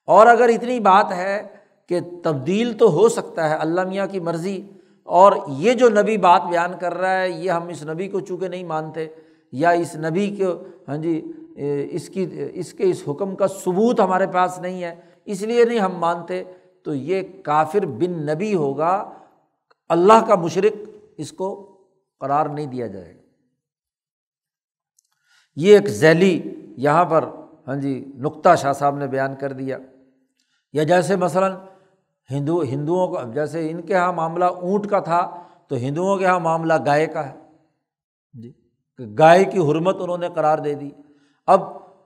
اور اگر اتنی بات ہے کہ تبدیل تو ہو سکتا ہے، اللہ میاں کی مرضی، اور یہ جو نبی بات بیان کر رہا ہے یہ ہم اس نبی کو چونکہ نہیں مانتے، یا اس نبی کو اس کے حکم کا ثبوت ہمارے پاس نہیں ہے اس لیے نہیں ہم مانتے، تو یہ کافر بن نبی ہوگا، اللہ کا مشرک اس کو قرار نہیں دیا جائے گا۔ یہ ایک ذیلی یہاں پر نقطہ شاہ صاحب نے بیان کر دیا۔ یا جیسے مثلاً ہندوؤں کا، جیسے ان کے ہاں معاملہ اونٹ کا تھا تو ہندوؤں کے ہاں معاملہ گائے کا ہے، کہ گائے کی حرمت انہوں نے قرار دے دی، اب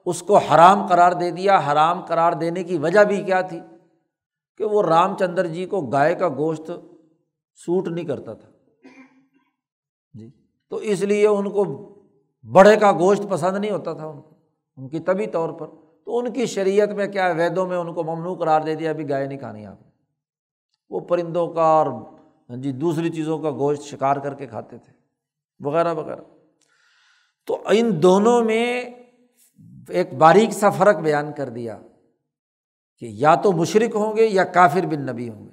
اس کو حرام قرار دے دیا۔ حرام قرار دینے کی وجہ بھی کیا تھی کہ وہ رام چندر جی کو گائے کا گوشت سوٹ نہیں کرتا تھا، تو اس لیے ان کو بڑھے کا گوشت پسند نہیں ہوتا تھا، ان کی طبی طور پر، تو ان کی شریعت میں کیا، ویدوں میں ان کو ممنوع قرار دے دیا، ابھی گائے نہیں کھانی آپ نے۔ وہ پرندوں کا اور دوسری چیزوں کا گوشت شکار کر کے کھاتے تھے وغیرہ وغیرہ۔ تو ان دونوں میں ایک باریک سا فرق بیان کر دیا کہ یا تو مشرک ہوں گے یا کافر بن نبی ہوں گے۔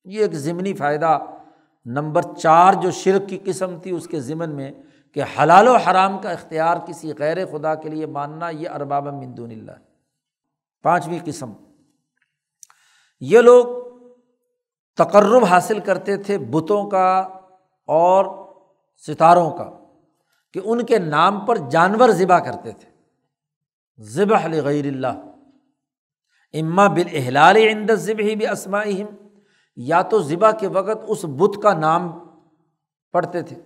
یہ ایک ضمنی فائدہ نمبر 4 جو شرک کی قسم تھی اس کے ضمن میں، کہ حلال و حرام کا اختیار کسی غیر خدا کے لیے ماننا، یہ ارباب من دون اللہ۔ 5ویں قسم، یہ لوگ تقرب حاصل کرتے تھے بتوں کا اور ستاروں کا، کہ ان کے نام پر جانور ذبح کرتے تھے، ذبح لغیر اللہ، اما بالاحلال عند الذبح باسمائہم، یا تو ذبح کے وقت اس بت کا نام پڑھتے تھے،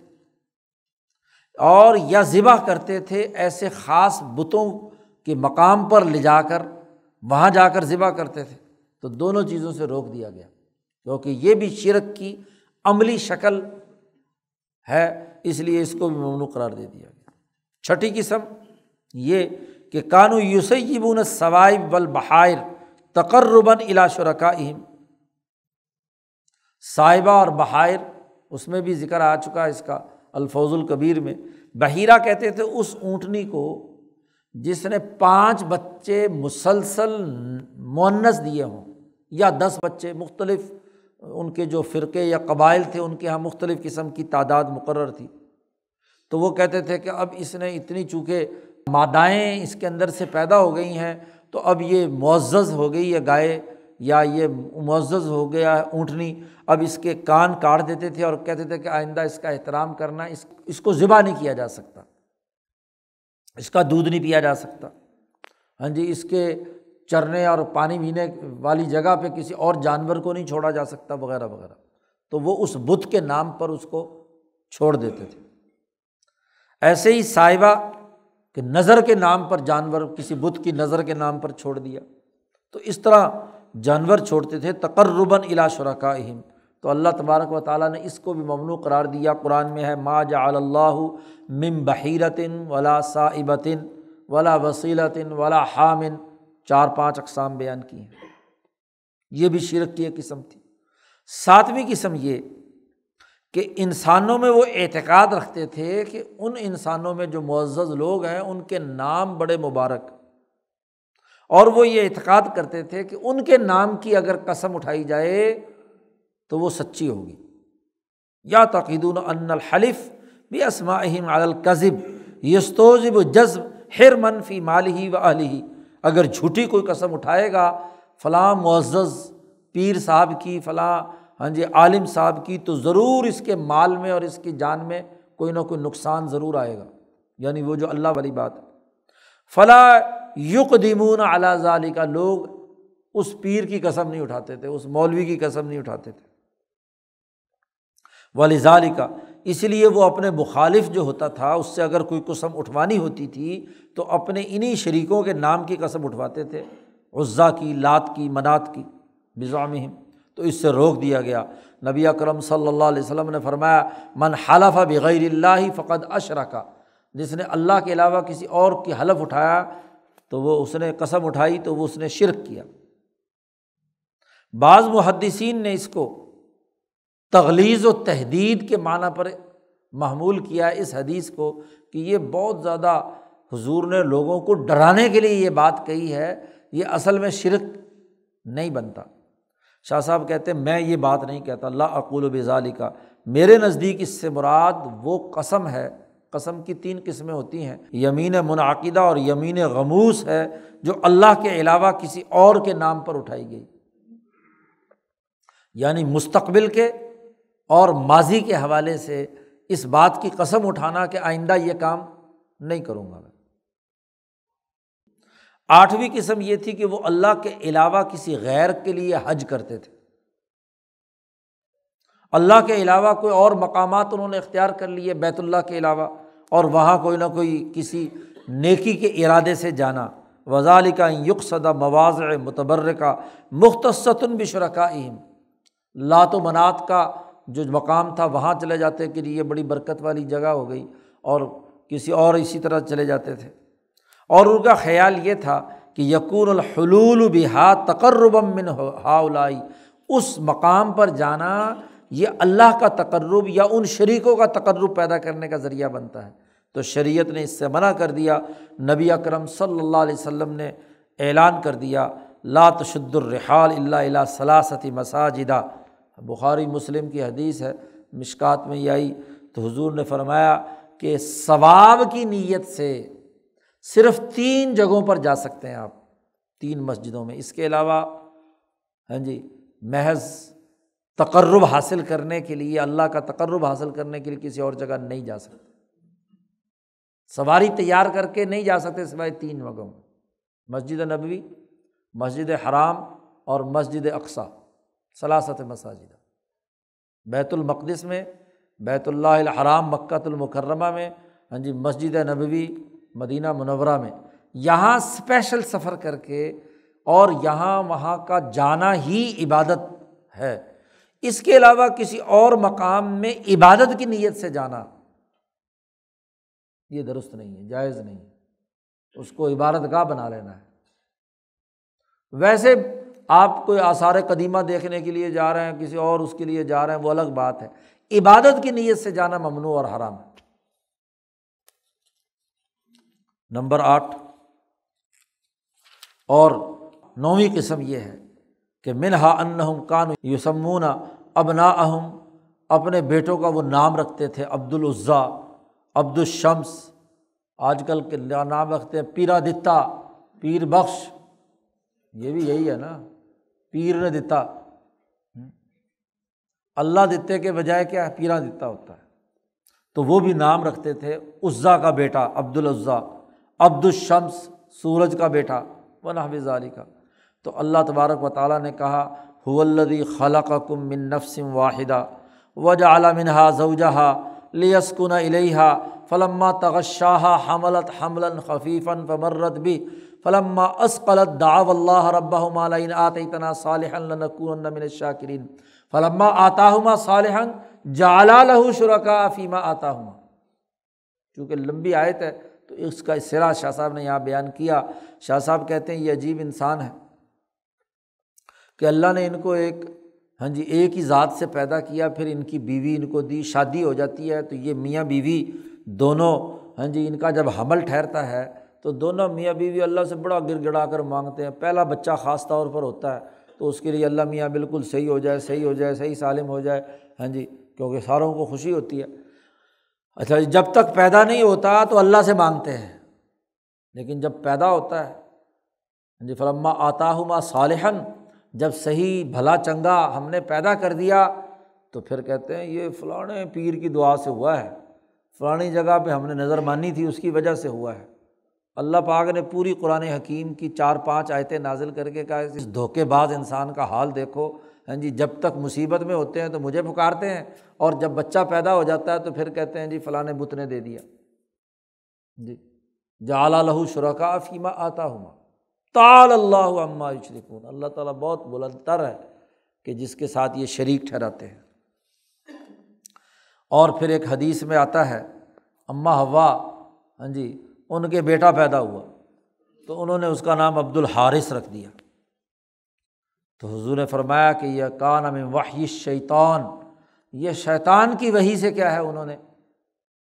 اور یا ذبح کرتے تھے ایسے خاص بتوں کہ مقام پر لے جا کر وہاں جا کر ذبح کرتے تھے، تو دونوں چیزوں سے روک دیا گیا، کیونکہ یہ بھی شرک کی عملی شکل ہے، اس لیے اس کو بھی ممنوع قرار دے دیا گیا۔ چھٹی قسم یہ کہ کانوا یسیبون الصوائب والبحائر تقربا الی شرکائہم، صائبہ اور بحائر اس میں بھی ذکر آ چکا ہے اس کا الفوز الکبیر میں۔ بحیرہ کہتے تھے اس اونٹنی کو جس نے 5 بچے مسلسل مؤنث دیے ہوں، یا 10 بچے، مختلف ان کے جو فرقے یا قبائل تھے ان کے ہاں مختلف قسم کی تعداد مقرر تھی، تو وہ کہتے تھے کہ اب اس نے اتنی چونکہ مادائیں اس کے اندر سے پیدا ہو گئی ہیں تو اب یہ معزز ہو گئی ہے گائے، یا یہ معزز ہو گیا ہے اونٹنی، اب اس کے کان کاٹ دیتے تھے اور کہتے تھے کہ آئندہ اس کا احترام کرنا، اس کو ذبح نہیں کیا جا سکتا، اس کا دودھ نہیں پیا جا سکتا، ہاں جی، اس کے چرنے اور پانی پینے والی جگہ پہ کسی اور جانور کو نہیں چھوڑا جا سکتا، وغیرہ وغیرہ، تو وہ اس بت کے نام پر اس کو چھوڑ دیتے تھے۔ ایسے ہی صائبہ کہ نظر کے نام پر جانور کسی بت کی نظر کے نام پر چھوڑ دیا، تو اس طرح جانور چھوڑتے تھے تقرباً الی شرکائہم، تو اللہ تبارک و تعالیٰ نے اس کو بھی ممنوع قرار دیا۔ قرآن میں ہے ما جعل اللہ من بحیرۃ ولا صائبۃ ولا وصیلۃ ولا حام، 4-5 اقسام بیان کی ہیں، یہ بھی شرک کی ایک قسم تھی۔ 7ویں قسم یہ کہ انسانوں میں وہ اعتقاد رکھتے تھے کہ ان انسانوں میں جو معزز لوگ ہیں ان کے نام بڑے مبارک، اور وہ یہ اعتقاد کرتے تھے کہ ان کے نام کی اگر قسم اٹھائی جائے تو وہ سچی ہوگی۔ یعتقدون ان الحلف باسمائہم علی الکذب یستوجب جذب حرما فی مالہ و اہلہ، اگر جھوٹی کوئی قسم اٹھائے گا فلاں معزز پیر صاحب کی، فلاں ہاں جی عالم صاحب کی، تو ضرور اس کے مال میں اور اس کی جان میں کوئی نہ کوئی نقصان ضرور آئے گا، یعنی وہ جو اللہ والی بات ہے۔ فلا یقدمون علی ذلک، لوگ اس پیر کی قسم نہیں اٹھاتے تھے، اس مولوی کی قسم نہیں اٹھاتے تھے۔ ولذالک، اس لیے وہ اپنے مخالف جو ہوتا تھا اس سے اگر کوئی قسم اٹھوانی ہوتی تھی تو اپنے انہی شریکوں کے نام کی قسم اٹھواتے تھے، عزیٰ کی، لات کی، منات کی، بزعمہم، تو اس سے روک دیا گیا۔ نبی اکرم صلی اللہ علیہ وسلم نے فرمایا من حلف بغیر اللہ فقد اشرک، جس نے اللہ کے علاوہ کسی اور کی حلف اٹھایا تو وہ اس نے قسم اٹھائی تو وہ اس نے شرک کیا۔ بعض محدثین نے اس کو تغلیظ و تہدید کے معنی پر محمول کیا ہے اس حدیث کو، کہ یہ بہت زیادہ حضور نے لوگوں کو ڈرانے کے لیے یہ بات کہی ہے، یہ اصل میں شرک نہیں بنتا۔ شاہ صاحب کہتے ہیں میں یہ بات نہیں کہتا، لا اقول بذالک، میرے نزدیک اس سے مراد وہ قسم ہے، قسم کی 3 قسمیں ہوتی ہیں، یمین منعقدہ اور یمین غموس ہے، جو اللہ کے علاوہ کسی اور کے نام پر اٹھائی گئی، یعنی مستقبل کے اور ماضی کے حوالے سے اس بات کی قسم اٹھانا کہ آئندہ یہ کام نہیں کروں گا۔ 8ویں قسم یہ تھی کہ وہ اللہ کے علاوہ کسی غیر کے لیے حج کرتے تھے، اللہ کے علاوہ کوئی اور مقامات انہوں نے اختیار کر لیے بیت اللہ کے علاوہ، اور وہاں کوئی نہ کوئی کسی نیکی کے ارادے سے جانا۔ وذالک ان یقصد مواضع متبرکہ مختصۃ بشرکائہم، لات و منات کا جو مقام تھا وہاں چلے جاتے کہ یہ بڑی برکت والی جگہ ہو گئی، اور کسی اور اسی طرح چلے جاتے تھے، اور ان کا خیال یہ تھا کہ یکون الحلول بہا تقربا من ہؤلاء، اس مقام پر جانا یہ اللہ کا تقرب یا ان شریکوں کا تقرب پیدا کرنے کا ذریعہ بنتا ہے، تو شریعت نے اس سے منع کر دیا۔ نبی اکرم صلی اللہ علیہ وسلم نے اعلان کر دیا لا تشد الرحال الا الی 3 مساجد، بخاری مسلم کی حدیث ہے، مشکات میں یہ آئی، تو حضور نے فرمایا کہ ثواب کی نیت سے صرف 3 جگہوں پر جا سکتے ہیں آپ، 3 مسجدوں میں، اس کے علاوہ ہاں جی محض تقرب حاصل کرنے کے لیے، اللہ کا تقرب حاصل کرنے کے لیے کسی اور جگہ نہیں جا سکتے، سواری تیار کر کے نہیں جا سکتے سوائے 3 جگہوں، مسجد نبوی، مسجد حرام اور مسجد اقصیٰ، 3 مساجد، بیت المقدس میں، بیت اللہ الحرام مکہ المکرمہ میں، ہاں جی مسجد نبوی مدینہ منورہ میں، یہاں اسپیشل سفر کر کے اور یہاں وہاں کا جانا ہی عبادت ہے، اس کے علاوہ کسی اور مقام میں عبادت کی نیت سے جانا یہ درست نہیں ہے، جائز نہیں ہے، اس کو عبادت گاہ بنا لینا ہے۔ ویسے آپ کوئی آثار قدیمہ دیکھنے کے لیے جا رہے ہیں، کسی اور اس کے لیے جا رہے ہیں، وہ الگ بات ہے، عبادت کی نیت سے جانا ممنوع اور حرام ہے۔ نمبر 8 اور 9ویں قسم یہ ہے کہ منہا انہم کانوا یسمون ابناءہم، اپنے بیٹوں کا وہ نام رکھتے تھے عبد العزیٰ، عبد الشمس، آج کل کے نام رکھتے ہیں پیرا دتا، پیر بخش، یہ بھی یہی ہے نا، پیر نے دتا، اللہ دتے کے بجائے کیا ہے پیرا دتا ہوتا ہے، تو وہ بھی نام رکھتے تھے عزیٰ کا بیٹا عبد العزیٰ، عبد الشمس سورج کا بیٹا، ونحو ذالک۔ تو اللہ تبارک و تعالیٰ نے کہا هو الذی خلقکم من نفس واحدہ وجعل منها زوجها لیسکن الیہا فلما تغشاها حملت حملا خفیفا فمرت به فلما اثقلت دعوا اللہ ربہما لئن آتیتنا صالحا لنکونن من الشاکرین فلما آتاہما صالحا جعلا لہ شرکاء فیما آتاہما۔ چونکہ لمبی آیت ہے تو اس کا سرا شاہ صاحب نے یہاں بیان کیا۔ شاہ صاحب کہتے ہیں یہ عجیب انسان ہے کہ اللہ نے ان کو ایک ہی ذات سے پیدا کیا، پھر ان کی بیوی ان کو دی، شادی ہو جاتی ہے تو یہ میاں بیوی دونوں ان کا جب حمل ٹھہرتا ہے تو دونوں میاں بیوی اللہ سے بڑا گر گڑا کر مانگتے ہیں، پہلا بچہ خاص طور پر ہوتا ہے تو اس کے لیے اللہ میاں بالکل صحیح ہو جائے، صحیح سالم ہو جائے، کیونکہ ساروں کو خوشی ہوتی ہے۔ اچھا جب تک پیدا نہیں ہوتا تو اللہ سے مانگتے ہیں، لیکن جب پیدا ہوتا ہے فلما آتاہما صالحا، جب صحیح بھلا چنگا ہم نے پیدا کر دیا تو پھر کہتے ہیں یہ فلانے پیر کی دعا سے ہوا ہے، فلانی جگہ پہ ہم نے نظر مانی تھی اس کی وجہ سے ہوا ہے۔ اللہ پاک نے پوری قرآن حکیم کی 4-5 آیتیں نازل کر کے کہا اس دھوکے باز انسان کا حال دیکھو، جب تک مصیبت میں ہوتے ہیں تو مجھے پکارتے ہیں، اور جب بچہ پیدا ہو جاتا ہے تو پھر کہتے ہیں فلانے بت نے دے دیا۔ جعل لہ شرکاء فیما آتاہما تعالی اللہ عما یشرکون۔ اللہ تعالیٰ بہت بلند تر ہے کہ جس کے ساتھ یہ شریک ٹھہراتے ہیں۔ اور پھر ایک حدیث میں آتا ہے اماں حوا ان کے بیٹا پیدا ہوا تو انہوں نے اس کا نام عبد الحارث رکھ دیا، تو حضور نے فرمایا کہ یہ کان من وحی الشیطان، یہ شیطان کی وحی سے کیا ہے انہوں نے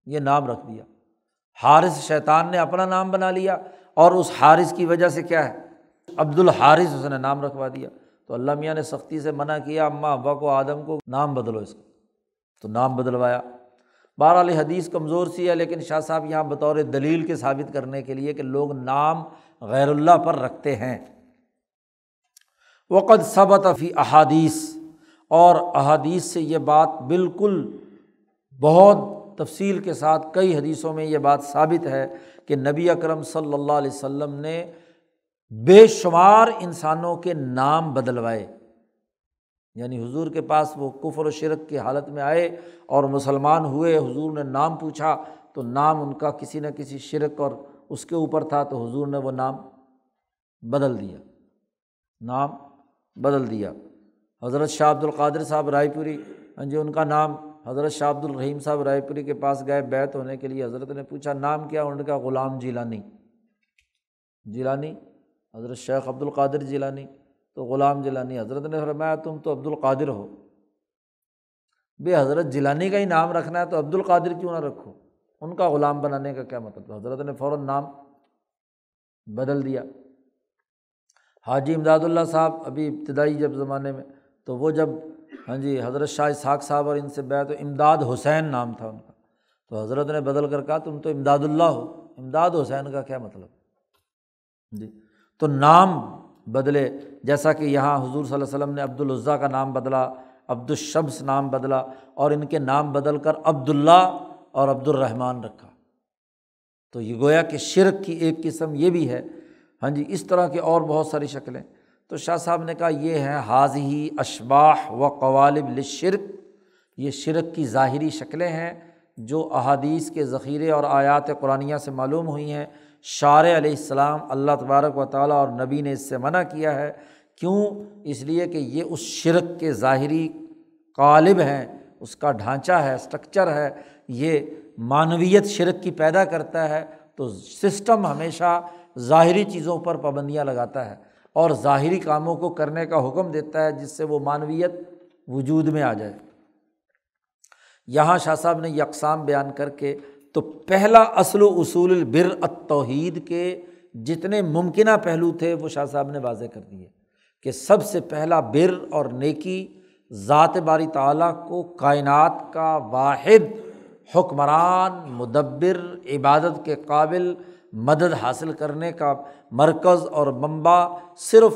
یہ نام رکھ دیا۔ حارث شیطان نے اپنا نام بنا لیا اور اس حارث کی وجہ سے کیا ہے عبد الحارث اس نے نام رکھوا دیا۔ تو اللہ میاں نے سختی سے منع کیا اماں حوا کو آدم کو نام بدلو اس کا، تو نام بدلوایا۔ بہرحال حدیث کمزور سی ہے، لیکن شاہ صاحب یہاں بطور دلیل کے ثابت کرنے کے لیے کہ لوگ نام غیر اللہ پر رکھتے ہیں۔ وقد ثبت فی احادیث، اور احادیث سے یہ بات بالکل بہت تفصیل کے ساتھ کئی حدیثوں میں یہ بات ثابت ہے کہ نبی اکرم صلی اللہ علیہ وسلم نے بے شمار انسانوں کے نام بدلوائے، یعنی حضور کے پاس وہ کفر و شرک کی حالت میں آئے اور مسلمان ہوئے، حضور نے نام پوچھا تو نام ان کا کسی نہ کسی شرک اور اس کے اوپر تھا، تو حضور نے وہ نام بدل دیا۔ حضرت شاہ عبد القادر صاحب رائے پوری ان کا نام، حضرت شاہ عبد الرحیم صاحب رائے پوری کے پاس گئے بیعت ہونے کے لیے، حضرت نے پوچھا نام کیا؟ انہوں نے کہا غلام جیلانی، حضرت شیخ عبد القادر جیلانی، تو غلام جیلانی۔ حضرت نے فرمایا تم تو عبد القادر ہو، بے حضرت جیلانی کا ہی نام رکھنا ہے تو عبد القادر کیوں نہ رکھو، ان کا غلام بنانے کا کیا مطلب؟ حضرت نے فوراً نام بدل دیا۔ حاجی امداد اللہ صاحب ابھی ابتدائی جب زمانے میں، تو وہ جب حضرت شاہ اسحاق صاحب اور ان سے بیعت، تو امداد حسین نام تھا ان کا، تو حضرت نے بدل کر کہا تم تو امداد اللہ ہو، امداد حسین کا کیا مطلب؟ تو نام بدلے، جیسا کہ یہاں حضور صلی اللہ علیہ وسلم نے عبد العزیٰ کا نام بدلا، عبد الشمس نام بدلا، اور ان کے نام بدل کر عبداللہ اور عبد الرحمن رکھا۔ تو یہ گویا کہ شرک کی ایک قسم یہ بھی ہے۔ اس طرح کے اور بہت ساری شکلیں۔ تو شاہ صاحب نے کہا یہ ہیں حاذی اشباح و قوالب للشرک، یہ شرک کی ظاہری شکلیں ہیں جو احادیث کے ذخیرے اور آیات قرآنیہ سے معلوم ہوئی ہیں۔ شارع علیہ السلام اللہ تبارک و تعالیٰ اور نبی نے اس سے منع کیا ہے۔ کیوں؟ اس لیے کہ یہ اس شرک کے ظاہری قالب ہیں، اس کا ڈھانچہ ہے، اسٹرکچر ہے، یہ معنویت شرک کی پیدا کرتا ہے۔ تو سسٹم ہمیشہ ظاہری چیزوں پر پابندیاں لگاتا ہے اور ظاہری کاموں کو کرنے کا حکم دیتا ہے جس سے وہ معنویت وجود میں آ جائے۔ یہاں شاہ صاحب نے یہ اقسام بیان کر کے تو پہلا اصل و اصول البر التوحید کے جتنے ممکنہ پہلو تھے وہ شاہ صاحب نے واضح کر دیے کہ سب سے پہلا بر اور نیکی ذات باری تعالیٰ کو کائنات کا واحد حکمران، مدبر، عبادت کے قابل، مدد حاصل کرنے کا مرکز اور منبع صرف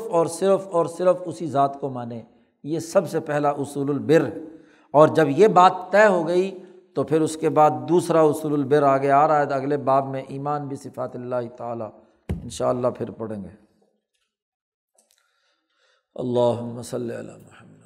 اسی ذات کو مانے۔ یہ سب سے پہلا اصول البر ہے۔ اور جب یہ بات طے ہو گئی تو پھر اس کے بعد دوسرا اصول البر آگے آ رہا ہے، اگلے باب میں ایمان بصفات اللہ تعالیٰ انشاءاللہ پھر پڑھیں گے۔ اللہم صلی علی محمد۔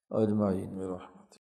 اجمعین برحمتک۔